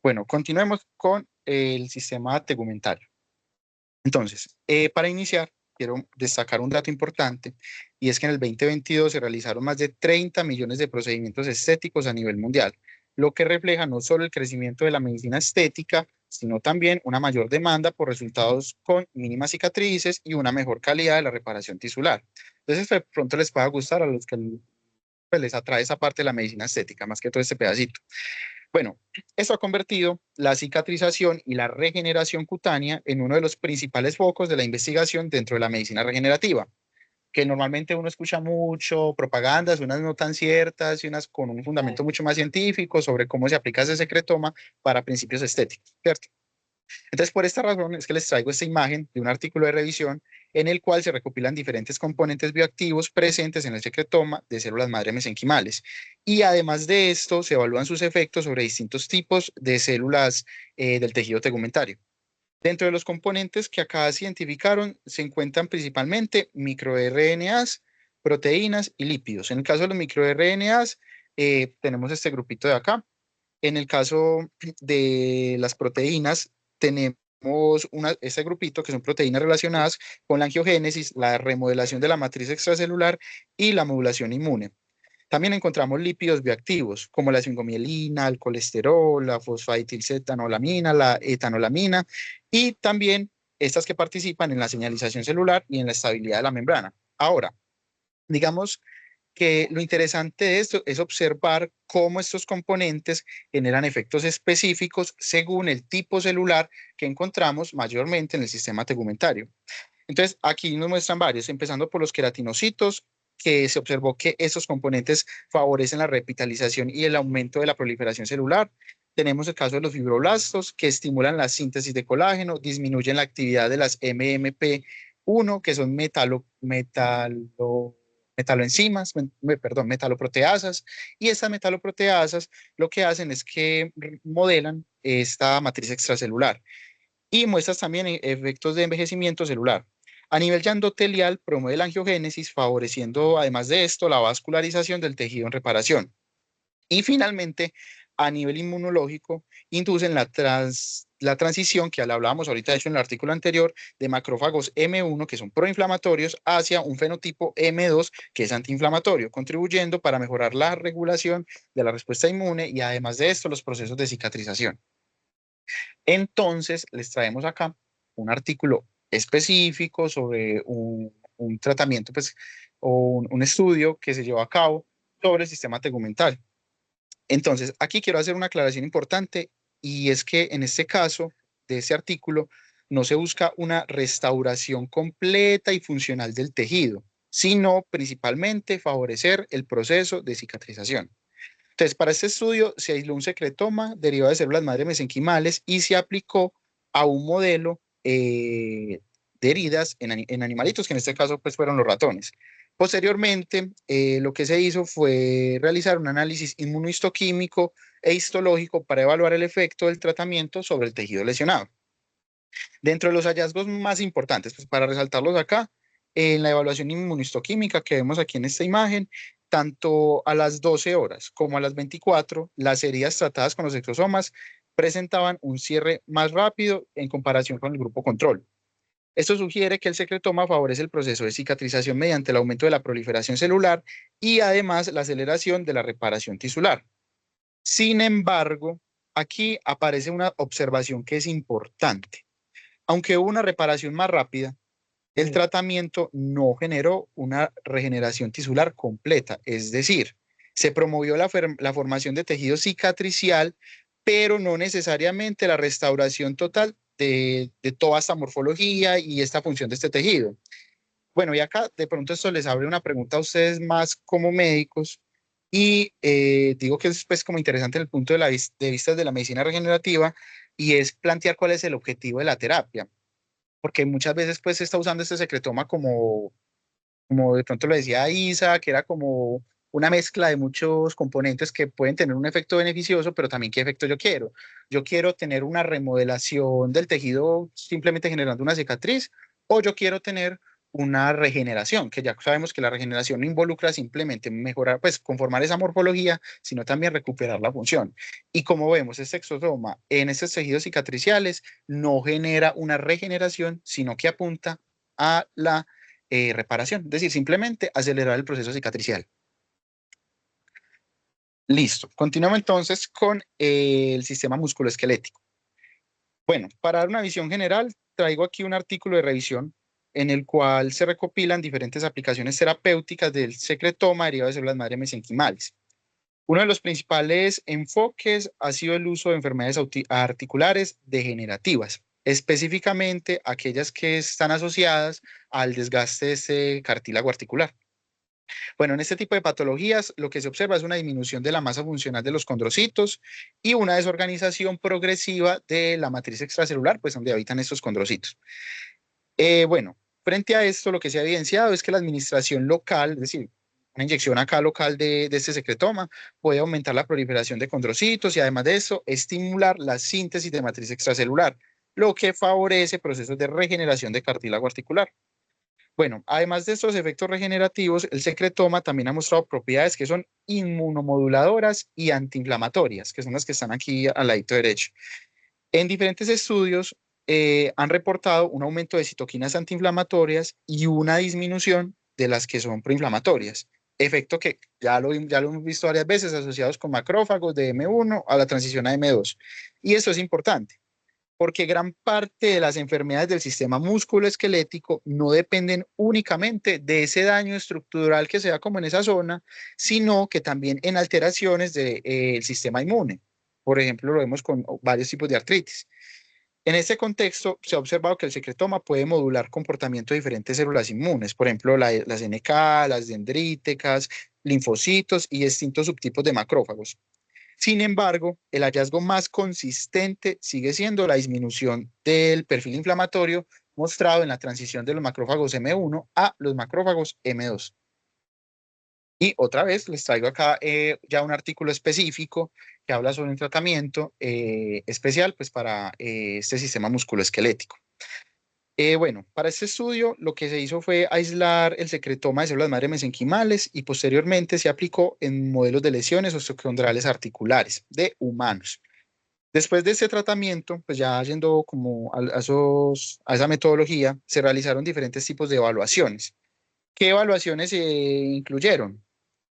Bueno, continuemos con el sistema tegumentario. Entonces, para iniciar, quiero destacar un dato importante y es que en el 2022 se realizaron más de 30 millones de procedimientos estéticos a nivel mundial, lo que refleja no solo el crecimiento de la medicina estética, sino también una mayor demanda por resultados con mínimas cicatrices y una mejor calidad de la reparación tisular. Entonces, de pronto les pueda gustar a los que pues, les atrae esa parte de la medicina estética, más que todo este pedacito. Bueno, esto ha convertido la cicatrización y la regeneración cutánea en uno de los principales focos de la investigación dentro de la medicina regenerativa, que normalmente uno escucha mucho propagandas, unas no tan ciertas y unas con un fundamento mucho más científico sobre cómo se aplica ese secretoma para principios estéticos, ¿cierto? Entonces, por esta razón es que les traigo esta imagen de un artículo de revisión en el cual se recopilan diferentes componentes bioactivos presentes en el secretoma de células madre mesenquimales. Y además de esto, se evalúan sus efectos sobre distintos tipos de células del tejido tegumentario. Dentro de los componentes que acá se identificaron se encuentran principalmente microRNAs, proteínas y lípidos. En el caso de los microRNAs, tenemos este grupito de acá. En el caso de las proteínas, tenemos este grupito que son proteínas relacionadas con la angiogénesis, la remodelación de la matriz extracelular y la modulación inmune. También encontramos lípidos bioactivos, como la esfingomielina, el colesterol, la fosfatidilcetanolamina, la etanolamina, y también estas que participan en la señalización celular y en la estabilidad de la membrana. Ahora, digamos que lo interesante de esto es observar cómo estos componentes generan efectos específicos según el tipo celular que encontramos mayormente en el sistema tegumentario. Entonces, aquí nos muestran varios, empezando por los queratinocitos, que se observó que estos componentes favorecen la revitalización y el aumento de la proliferación celular. Tenemos el caso de los fibroblastos, que estimulan la síntesis de colágeno, disminuyen la actividad de las MMP1, que son metaloenzimas, perdón, metaloproteasas, y estas metaloproteasas lo que hacen es que modelan esta matriz extracelular y muestras también efectos de envejecimiento celular. A nivel ya endotelial, promueve la angiogénesis, favoreciendo además de esto la vascularización del tejido en reparación. Y finalmente, a nivel inmunológico, inducen la transición, que ya hablábamos ahorita, de hecho, en el artículo anterior, de macrófagos M1, que son proinflamatorios, hacia un fenotipo M2, que es antiinflamatorio, contribuyendo para mejorar la regulación de la respuesta inmune y además de esto, los procesos de cicatrización. Entonces, les traemos acá un artículo específico sobre un tratamiento, pues, o un estudio que se llevó a cabo sobre el sistema tegumental. Entonces, aquí quiero hacer una aclaración importante y es que en este caso de este artículo no se busca una restauración completa y funcional del tejido, sino principalmente favorecer el proceso de cicatrización. Entonces, para este estudio se aisló un secretoma derivado de células madre mesenquimales y se aplicó a un modelo de heridas en animalitos, que en este caso pues fueron los ratones. Posteriormente, lo que se hizo fue realizar un análisis inmunohistoquímico e histológico para evaluar el efecto del tratamiento sobre el tejido lesionado. Dentro de los hallazgos más importantes, pues para resaltarlos acá, en la evaluación inmunohistoquímica que vemos aquí en esta imagen, tanto a las 12 horas como a las 24, las heridas tratadas con los exosomas presentaban un cierre más rápido en comparación con el grupo control. Esto sugiere que el secretoma favorece el proceso de cicatrización mediante el aumento de la proliferación celular y además la aceleración de la reparación tisular. Sin embargo, aquí aparece una observación que es importante. Aunque hubo una reparación más rápida, el tratamiento no generó una regeneración tisular completa, es decir, se promovió la formación de tejido cicatricial, pero no necesariamente la restauración total de toda esta morfología y esta función de este tejido. Bueno, y acá de pronto esto les abre una pregunta a ustedes más como médicos y digo que es pues como interesante en el punto de vista de la medicina regenerativa y es plantear cuál es el objetivo de la terapia, porque muchas veces pues se está usando este secretoma como de pronto lo decía Isa, que era como una mezcla de muchos componentes que pueden tener un efecto beneficioso, pero también qué efecto yo quiero. Yo quiero tener una remodelación del tejido simplemente generando una cicatriz, o yo quiero tener una regeneración, que ya sabemos que la regeneración no involucra simplemente mejorar, pues conformar esa morfología, sino también recuperar la función. Y como vemos, este exosoma en estos tejidos cicatriciales no genera una regeneración, sino que apunta a la reparación, es decir, simplemente acelerar el proceso cicatricial. Listo. Continuamos entonces con el sistema musculoesquelético. Bueno, para dar una visión general, traigo aquí un artículo de revisión en el cual se recopilan diferentes aplicaciones terapéuticas del secretoma derivado de células madre mesenquimales. Uno de los principales enfoques ha sido el uso de enfermedades articulares degenerativas, específicamente aquellas que están asociadas al desgaste de ese cartílago articular. Bueno, en este tipo de patologías lo que se observa es una disminución de la masa funcional de los condrocitos y una desorganización progresiva de la matriz extracelular, pues donde habitan estos condrocitos. Bueno, frente a esto lo que se ha evidenciado es que la administración local, es decir, una inyección acá local de este secretoma puede aumentar la proliferación de condrocitos y además de eso estimular la síntesis de matriz extracelular, lo que favorece procesos de regeneración de cartílago articular. Bueno, además de estos efectos regenerativos, el secretoma también ha mostrado propiedades que son inmunomoduladoras y antiinflamatorias, que son las que están aquí al ladito derecho. En diferentes estudios han reportado un aumento de citoquinas antiinflamatorias y una disminución de las que son proinflamatorias, efecto que ya lo hemos visto varias veces asociados con macrófagos de M1 a la transición a M2. Y eso es importante porque gran parte de las enfermedades del sistema musculoesquelético no dependen únicamente de ese daño estructural que se da como en esa zona, sino que también en alteraciones del sistema inmune. Por ejemplo, lo vemos con varios tipos de artritis. En este contexto, se ha observado que el secretoma puede modular comportamiento de diferentes células inmunes, por ejemplo, las NK, las dendríticas, linfocitos y distintos subtipos de macrófagos. Sin embargo, el hallazgo más consistente sigue siendo la disminución del perfil inflamatorio mostrado en la transición de los macrófagos M1 a los macrófagos M2. Y otra vez les traigo acá ya un artículo específico que habla sobre un tratamiento especial pues, para este sistema musculoesquelético. Bueno, para este estudio lo que se hizo fue aislar el secretoma de células madre mesenquimales y posteriormente se aplicó en modelos de lesiones osteocondrales articulares de humanos. Después de este tratamiento, pues ya yendo como a esa metodología, se realizaron diferentes tipos de evaluaciones. ¿Qué evaluaciones se incluyeron?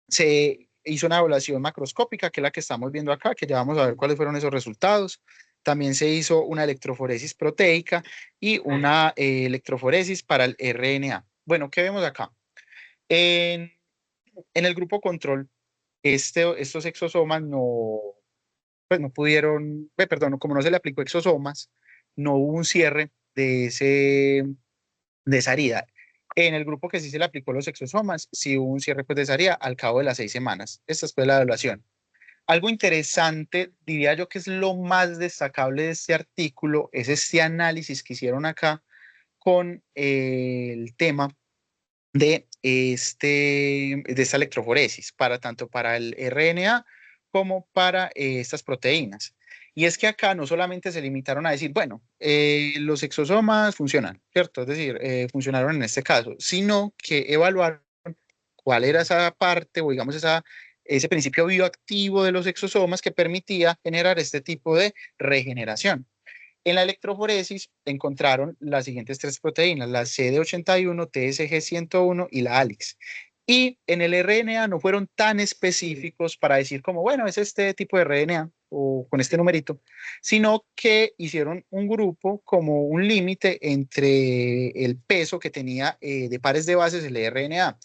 Se hizo una evaluación macroscópica, que es la que estamos viendo acá, que ya vamos a ver cuáles fueron esos resultados. También se hizo una electroforesis proteica y una electroforesis para el RNA. Bueno, ¿qué vemos acá? En, en el grupo control, estos exosomas no, pues no pudieron, perdón, como no se le aplicó exosomas, no hubo un cierre de esa herida. En el grupo que sí se le aplicó los exosomas, sí hubo un cierre pues, de esa herida al cabo de las 6 semanas. Esta fue la evaluación. Algo interesante, diría yo que es lo más destacable de este artículo, es este análisis que hicieron acá con el tema de esta electroforesis, para tanto para el RNA como para estas proteínas. Y es que acá no solamente se limitaron a decir, bueno, los exosomas funcionan, ¿cierto? Es decir, funcionaron en este caso, sino que evaluaron cuál era esa parte o digamos ese principio bioactivo de los exosomas que permitía generar este tipo de regeneración. En la electroforesis encontraron las siguientes tres proteínas, la CD81, TSG101 y la ALIX. Y en el RNA no fueron tan específicos para decir como, bueno, es este tipo de RNA o con este numerito, sino que hicieron un grupo como un límite entre el peso que tenía de pares de bases el RNA.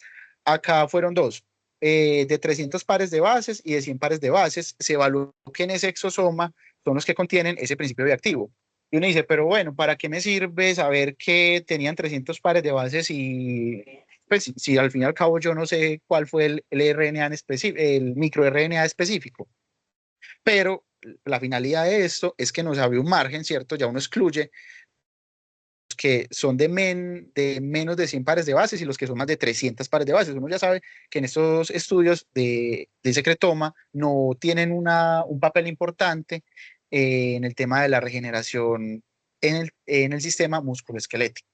Acá fueron dos, de 300 pares de bases y de 100 pares de bases. Se evaluó que en ese exosoma son los que contienen ese principio bioactivo. Y uno dice, pero bueno, ¿para qué me sirve saber que tenían 300 pares de bases y pues si al fin y al cabo yo no sé cuál fue el RNA en específico, el microRNA específico? Pero la finalidad de esto es que nos abre un margen, ¿cierto? Ya uno excluye que son de menos de 100 pares de bases y los que son más de 300 pares de bases. Uno ya sabe que en estos estudios de secretoma no tienen un papel importante en el tema de la regeneración en el sistema musculoesquelético.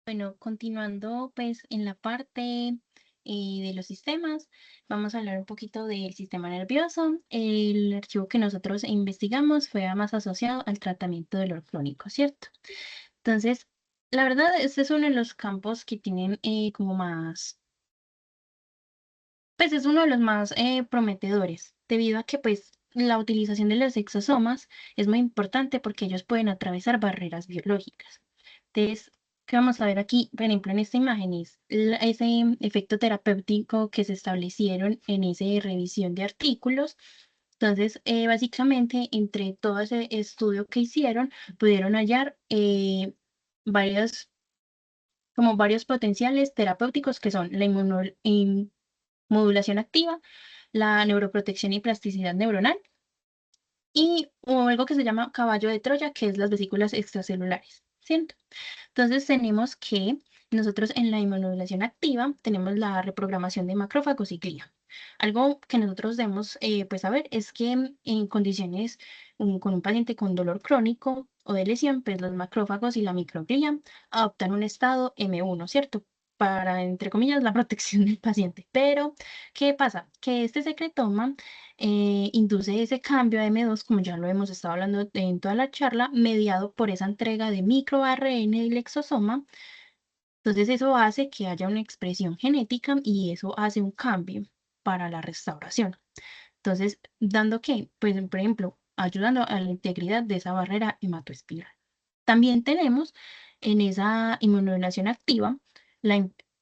Bueno, continuando pues en la parte de los sistemas, vamos a hablar un poquito del sistema nervioso. El archivo que nosotros investigamos fue más asociado al tratamiento del dolor crónico, ¿cierto? Entonces, la verdad, este es uno de los campos que tienen como más, pues es uno de los más prometedores, debido a que pues la utilización de los exosomas es muy importante porque ellos pueden atravesar barreras biológicas. Entonces, ¿qué vamos a ver aquí? Por ejemplo, en esta imagen es ese efecto terapéutico que se establecieron en esa revisión de artículos. Entonces, básicamente, entre todo ese estudio que hicieron, pudieron hallar como varios potenciales terapéuticos que son la inmunomodulación activa, la neuroprotección y plasticidad neuronal, y algo que se llama caballo de Troya, que es las vesículas extracelulares, ¿cierto? Entonces tenemos que nosotros en la inmunomodulación activa tenemos la reprogramación de macrófagos y glía. Algo que nosotros debemos pues saber es que en condiciones con un paciente con dolor crónico o de lesión, pues los macrófagos y la microglía adoptan un estado M1, ¿cierto? Para, entre comillas, la protección del paciente. Pero, ¿qué pasa? Que este secretoma induce ese cambio a M2, como ya lo hemos estado hablando en toda la charla, mediado por esa entrega de micro ARN del exosoma. Entonces eso hace que haya una expresión genética y eso hace un cambio para la restauración. Entonces, ¿dando qué? Pues, por ejemplo, ayudando a la integridad de esa barrera hematoespiral. También tenemos en esa inmunomodulación activa la,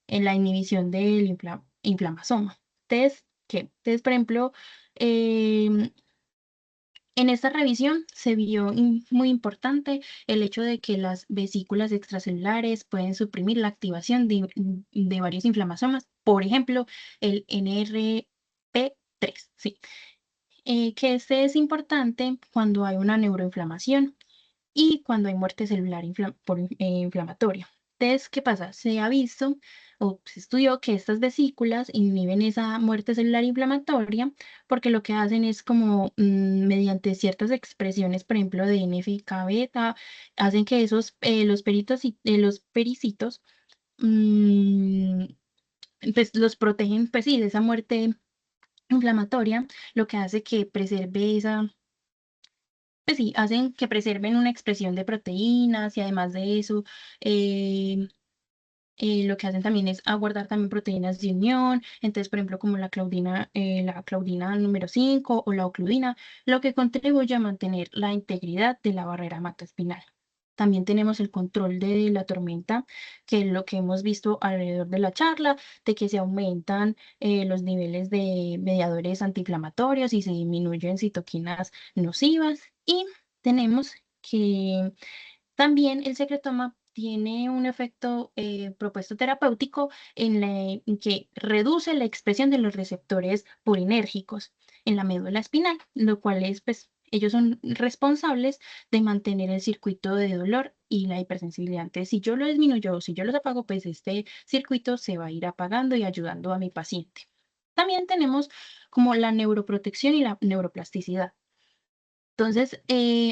en la inhibición del inflamasoma. Entonces, ¿qué? Entonces, por ejemplo, em, en esta revisión se vio muy importante el hecho de que las vesículas extracelulares pueden suprimir la activación de varios inflamasomas, por ejemplo, el NRP3, ¿sí? Que este es importante cuando hay una neuroinflamación y cuando hay muerte celular inflamatoria. Entonces, ¿qué pasa? Se ha visto o se estudió que estas vesículas inhiben esa muerte celular inflamatoria porque lo que hacen es como mediante ciertas expresiones, por ejemplo, de NFK beta, hacen que los pericitos mm, pues los protegen, pues sí, de esa muerte inflamatoria, lo que hace que preserve esa, pues sí, hacen que preserven una expresión de proteínas y además de eso, eh, lo que hacen también es aguardar también proteínas de unión, entonces, por ejemplo, como la claudina número 5 o la ocludina, lo que contribuye a mantener la integridad de la barrera hematoespinal. También tenemos el control de la tormenta, que es lo que hemos visto alrededor de la charla, de que se aumentan los niveles de mediadores antiinflamatorios y se disminuyen citoquinas nocivas. Y tenemos que también el secretoma tiene un efecto propuesto terapéutico en que reduce la expresión de los receptores purinérgicos en la médula espinal, lo cual es, pues, ellos son responsables de mantener el circuito de dolor y la hipersensibilidad. Entonces, si yo lo disminuyo o si yo los apago, pues este circuito se va a ir apagando y ayudando a mi paciente. También tenemos como la neuroprotección y la neuroplasticidad. Entonces,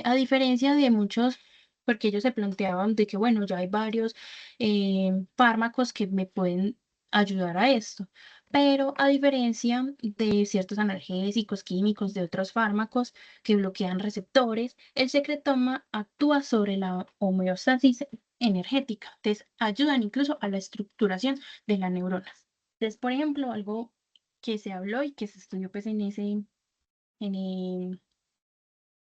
a diferencia de muchos, porque ellos se planteaban de que, bueno, ya hay varios fármacos que me pueden ayudar a esto, pero a diferencia de ciertos analgésicos químicos, de otros fármacos que bloquean receptores, el secretoma actúa sobre la homeostasis energética, entonces ayudan incluso a la estructuración de las neuronas. Entonces, por ejemplo, algo que se habló y que se estudió pues en, en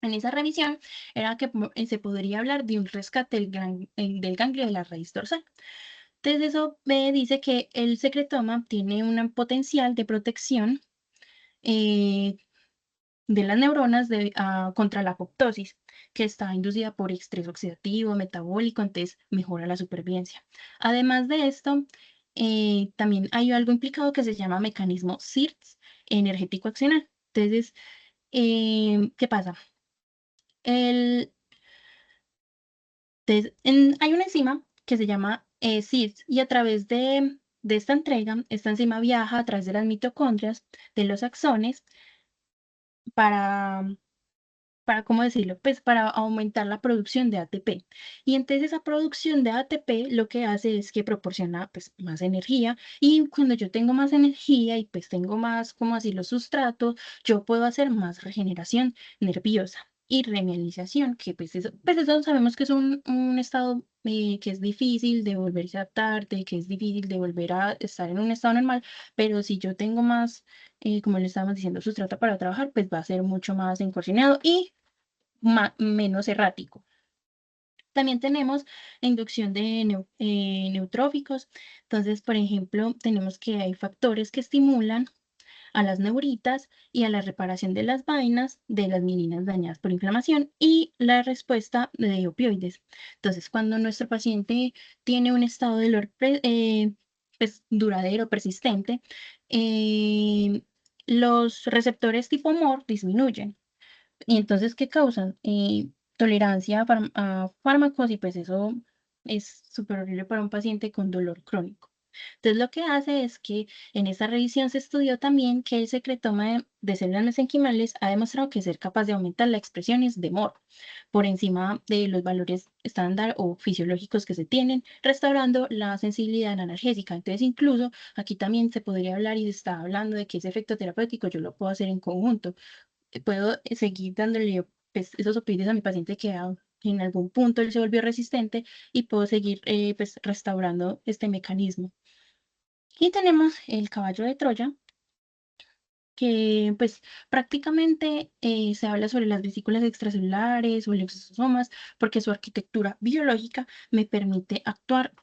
esa revisión era que se podría hablar de un rescate del ganglio de la raíz dorsal. Entonces eso dice que el secretoma tiene un potencial de protección eh, de las neuronas contra la apoptosis, que está inducida por estrés oxidativo, metabólico, entonces mejora la supervivencia. Además de esto, también hay algo implicado que se llama mecanismo SIRTS energético accional. Entonces, ¿Qué pasa? El, hay una enzima que se llama CIS y a través de esta entrega, esta enzima viaja a través de las mitocondrias de los axones para, ¿cómo decirlo? Pues para aumentar la producción de ATP. Y entonces esa producción de ATP lo que hace es que proporciona pues más energía y cuando yo tengo más energía y pues tengo más, como así, los sustratos, yo puedo hacer más regeneración nerviosa y remielización, que pues eso sabemos que es un estado que es difícil de volverse a adaptar, de que es difícil de volver a estar en un estado normal, pero si yo tengo más como le estábamos diciendo, sustrato para trabajar, pues va a ser mucho más encorcinado y menos errático. También tenemos la inducción de neutróficos. Entonces, por ejemplo, tenemos que hay factores que estimulan a las neuritas y a la reparación de las vainas de las mielinas dañadas por inflamación y la respuesta de opioides. Entonces, cuando nuestro paciente tiene un estado de dolor pues, duradero, persistente, eh, los receptores tipo MOR disminuyen. Y entonces, ¿qué causan? Tolerancia a fármacos y pues eso es súper horrible para un paciente con dolor crónico. Entonces, lo que hace es que en esta revisión se estudió también que el secretoma de células mesenquimales ha demostrado que ser capaz de aumentar las expresiones de MOR por encima de los valores estándar o fisiológicos que se tienen, restaurando la sensibilidad analgésica. Entonces, incluso aquí también se podría hablar y se está hablando de que ese efecto terapéutico yo lo puedo hacer en conjunto puedo seguir dándole pues, esos opioides a mi paciente que en algún punto él se volvió resistente y puedo seguir pues, restaurando este mecanismo. Y tenemos el caballo de Troya, que pues prácticamente se habla sobre las vesículas extracelulares o los exosomas, porque su arquitectura biológica me permite actuar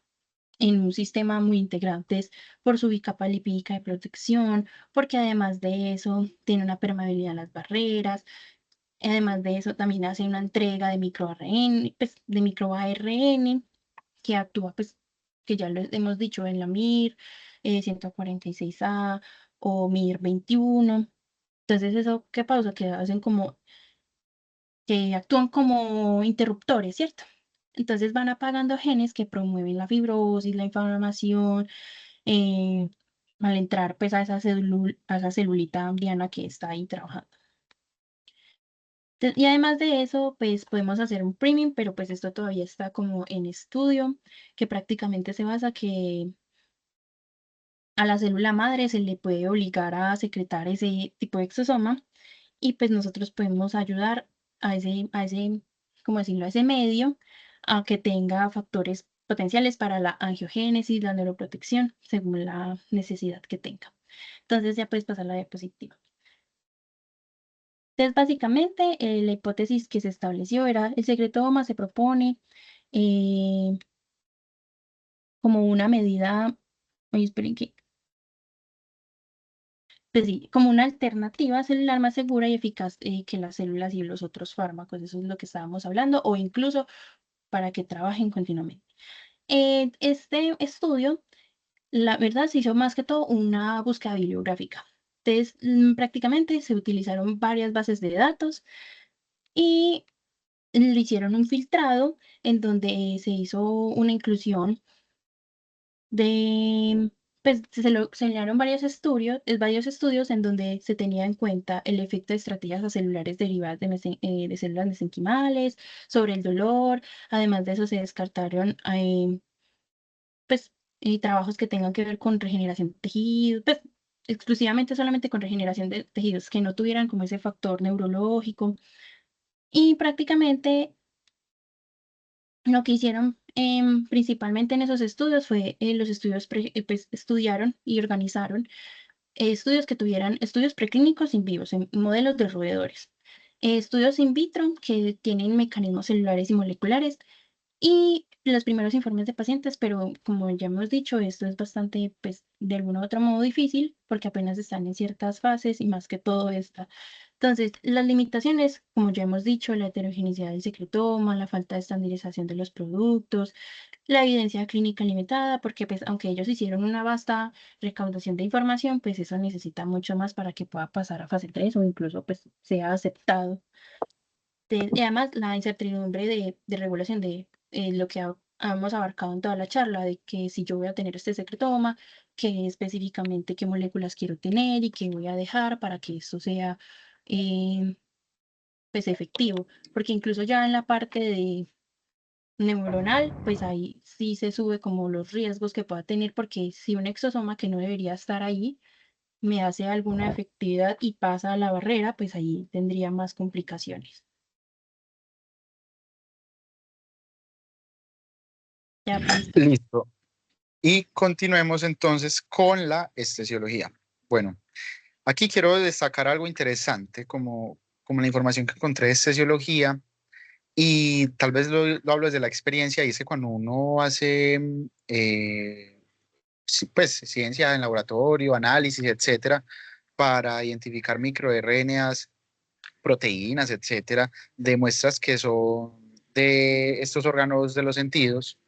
en un sistema muy integrante por su bicapa lipídica de protección, porque además de eso tiene una permeabilidad a las barreras. Además de eso, también hace una entrega de microARN, pues, de microARN, que actúa, pues, que ya lo hemos dicho en la MIR 146A o MIR 21. Entonces, ¿eso qué pasa? Que hacen como, que actúan como interruptores, ¿cierto? Entonces van apagando genes que promueven la fibrosis, la inflamación, eh, al entrar pues a esa a esa celulita diana que está ahí trabajando. Y además de eso, pues podemos hacer un priming, pero pues esto todavía está como en estudio, que prácticamente se basa que a la célula madre se le puede obligar a secretar ese tipo de exosoma y pues nosotros podemos ayudar como decirlo, a ese medio a que tenga factores potenciales para la angiogénesis, la neuroprotección, según la necesidad que tenga. Entonces ya puedes pasar la diapositiva. Entonces, básicamente, la hipótesis que se estableció era, el secretoma se propone eh, como una medida, oye, esperen que, pues sí, como una alternativa celular más segura y eficaz que las células y los otros fármacos, eso es lo que estábamos hablando, o incluso para que trabajen continuamente. Este estudio, la verdad, se hizo más que todo una búsqueda bibliográfica. Entonces, prácticamente se utilizaron varias bases de datos y le hicieron un filtrado en donde se hizo una inclusión de, pues se llenaron varios estudios en donde se tenía en cuenta el efecto de estrategias celulares derivadas de células mesenquimales, sobre el dolor, además de eso se descartaron pues, trabajos que tengan que ver con regeneración de tejidos, pues exclusivamente solamente con regeneración de tejidos que no tuvieran como ese factor neurológico y prácticamente lo que hicieron principalmente en esos estudios fue los estudios, pues, estudiaron y organizaron estudios que tuvieran estudios preclínicos in vivos en modelos de roedores, estudios in vitro que tienen mecanismos celulares y moleculares y los primeros informes de pacientes, pero como ya hemos dicho, esto es bastante, pues, de algún u otro modo difícil porque apenas están en ciertas fases y más que todo esta Entonces, las limitaciones, como ya hemos dicho, la heterogeneidad del secretoma, la falta de estandarización de los productos, la evidencia clínica limitada, porque pues aunque ellos hicieron una vasta recaudación de información, pues eso necesita mucho más para que pueda pasar a fase 3 o incluso pues sea aceptado. Y además la incertidumbre de regulación de lo que hemos abarcado en toda la charla, de que si yo voy a tener este secretoma, qué específicamente qué moléculas quiero tener y qué voy a dejar para que esto sea eh, pues efectivo, porque incluso ya en la parte de neuronal, pues ahí sí se sube como los riesgos que pueda tener, porque si un exosoma que no debería estar ahí me hace alguna efectividad y pasa a la barrera, pues ahí tendría más complicaciones. Ya pues, Listo. Y continuemos entonces con la estesiología. Bueno, aquí quiero destacar algo interesante, como la información que encontré de estesiología, y tal vez lo hablo desde la experiencia, y es que cuando uno hace pues, ciencia en laboratorio, análisis, etcétera, para identificar microRNAs, proteínas, etcétera, de muestras que son de estos órganos de los sentidos,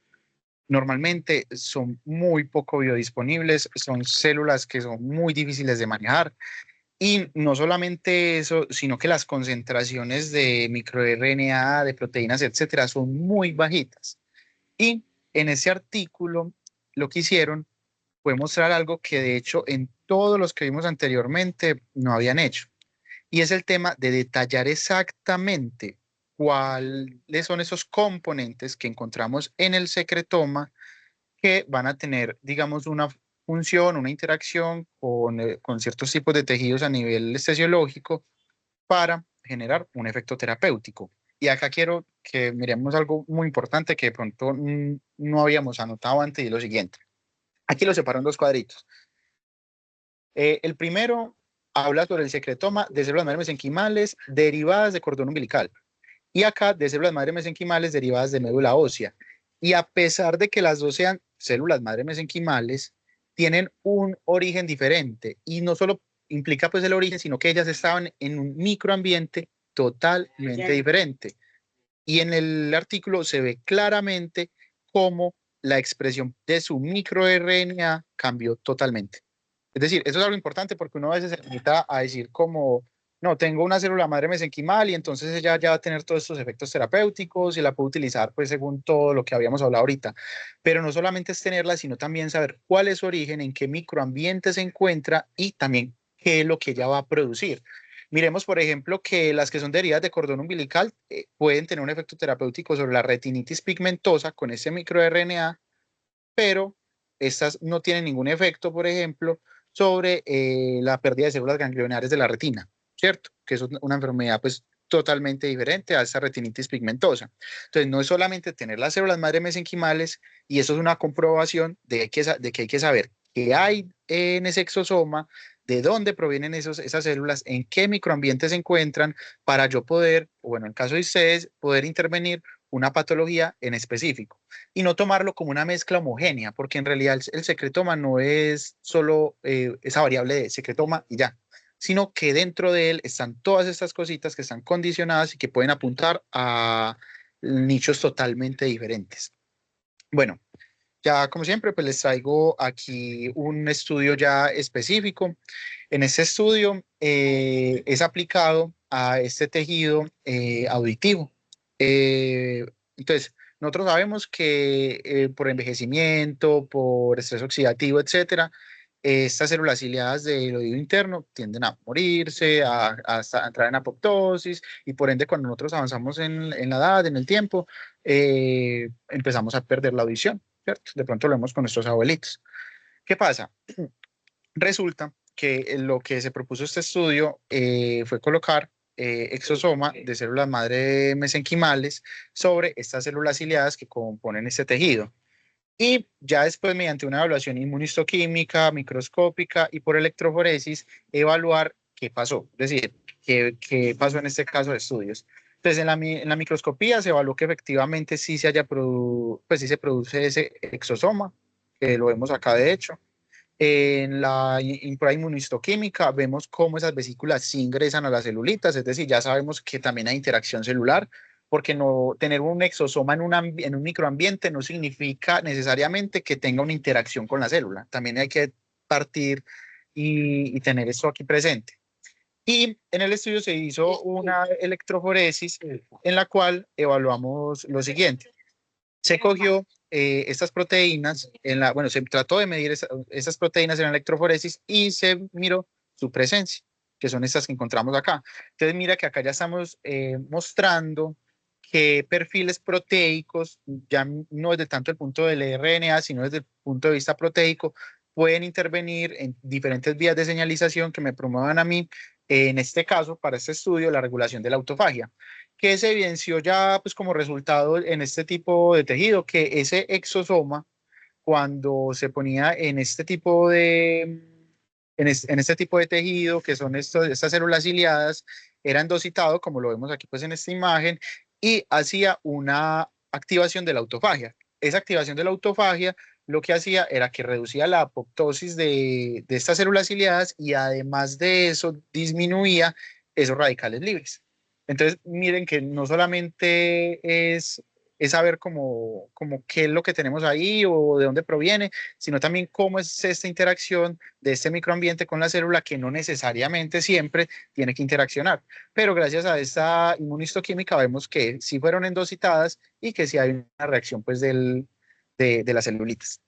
normalmente son muy poco biodisponibles, son células que son muy difíciles de manejar. Y no solamente eso, sino que las concentraciones de microRNA, de proteínas, etcétera, son muy bajitas. Y en ese artículo lo que hicieron fue mostrar algo que de hecho en todos los que vimos anteriormente no habían hecho. Y es el tema de detallar exactamente cuáles son esos componentes que encontramos en el secretoma que van a tener, digamos, una función, una interacción con ciertos tipos de tejidos a nivel estesiológico para generar un efecto terapéutico. Y acá quiero que miremos algo muy importante que de pronto no habíamos anotado antes, y es lo siguiente. Aquí lo separo en dos cuadritos. El primero habla sobre el secretoma de células madre mesenquimales derivadas de cordón umbilical. Y acá de células madre mesenquimales derivadas de médula ósea. Y a pesar de que las dos sean células madre mesenquimales, tienen un origen diferente. Y no solo implica pues el origen, sino que ellas estaban en un microambiente totalmente diferente. Y en el artículo se ve claramente cómo la expresión de su microRNA cambió totalmente. Es decir, eso es algo importante porque uno a veces se limita a decir como, no, tengo una célula madre mesenquimal y entonces ella ya va a tener todos estos efectos terapéuticos y la puedo utilizar pues según todo lo que habíamos hablado ahorita. Pero no solamente es tenerla, sino también saber cuál es su origen, en qué microambiente se encuentra y también qué es lo que ella va a producir. Miremos, por ejemplo, que las que son derivadas de cordón umbilical pueden tener un efecto terapéutico sobre la retinitis pigmentosa con ese microRNA, pero estas no tienen ningún efecto, por ejemplo, sobre la pérdida de células ganglionares de la retina, ¿cierto? Que es una enfermedad pues totalmente diferente a esa retinitis pigmentosa. Entonces, no es solamente tener las células madre mesenquimales, y eso es una comprobación de que hay que saber qué hay en ese exosoma, de dónde provienen esas células, en qué microambiente se encuentran, para yo poder, o bueno, en el caso de ustedes, poder intervenir una patología en específico y no tomarlo como una mezcla homogénea, porque en realidad el secretoma no es solo esa variable de secretoma y ya, sino que dentro de él están todas estas cositas que están condicionadas y que pueden apuntar a nichos totalmente diferentes. Bueno, ya como siempre, pues les traigo aquí un estudio ya específico. En este estudio es aplicado a este tejido auditivo. Eh, entonces, nosotros sabemos que por envejecimiento, por estrés oxidativo, etcétera, estas células ciliadas del oído interno tienden a morirse, a entrar en apoptosis, y por ende, cuando nosotros avanzamos en la edad, en el tiempo, empezamos a perder la audición, ¿cierto? De pronto lo vemos con nuestros abuelitos. ¿Qué pasa? Resulta que lo que se propuso este estudio fue colocar exosoma de células madre mesenquimales sobre estas células ciliadas que componen este tejido. Y ya después, mediante una evaluación inmunistoquímica, microscópica y por electroforesis, evaluar qué pasó, es decir, qué pasó en este caso de estudios. Entonces, en la microscopía se evaluó que efectivamente sí se produce ese exosoma, que lo vemos acá de hecho. En la prueba inmunistoquímica vemos cómo esas vesículas sí ingresan a las celulitas, es decir, ya sabemos que también hay interacción celular, porque no tener un exosoma en un microambiente no significa necesariamente que tenga una interacción con la célula. También hay que partir y tener esto aquí presente. Y en el estudio se hizo una electroforesis en la cual evaluamos lo siguiente. Se cogió estas proteínas, bueno, se trató de medir esas proteínas en la electroforesis y se miró su presencia, que son estas que encontramos acá. Entonces mira que acá ya estamos mostrando que perfiles proteicos, ya no desde tanto el punto del RNA, sino desde el punto de vista proteico, pueden intervenir en diferentes vías de señalización que me promuevan a mí, en este caso, para este estudio, la regulación de la autofagia que se evidenció ya pues como resultado en este tipo de tejido, que ese exosoma, cuando se ponía en este tipo en este tipo de tejido, que son estas células ciliadas, era endocitado, como lo vemos aquí pues en esta imagen, y hacía una activación de la autofagia. Esa activación de la autofagia lo que hacía era que reducía la apoptosis de estas células ciliadas y además de eso disminuía esos radicales libres. Entonces, miren que no solamente es saber cómo qué es lo que tenemos ahí o de dónde proviene, sino también cómo es esta interacción de este microambiente con la célula que no necesariamente siempre tiene que interaccionar. Pero gracias a esta inmunistoquímica vemos que sí fueron endocitadas y que sí hay una reacción pues de las celulitas.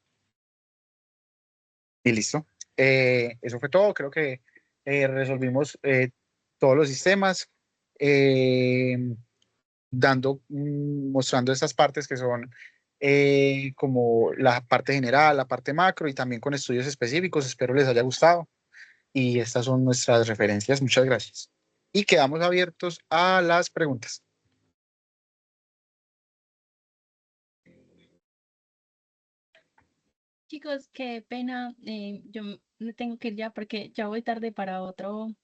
Y listo. Eso fue todo. Creo que resolvimos todos los sistemas. Eh, mostrando estas partes que son como la parte general, la parte macro y también con estudios específicos. Espero les haya gustado y estas son nuestras referencias. Muchas gracias. Y quedamos abiertos a las preguntas. Chicos, qué pena. Yo me tengo que ir ya porque ya voy tarde para otro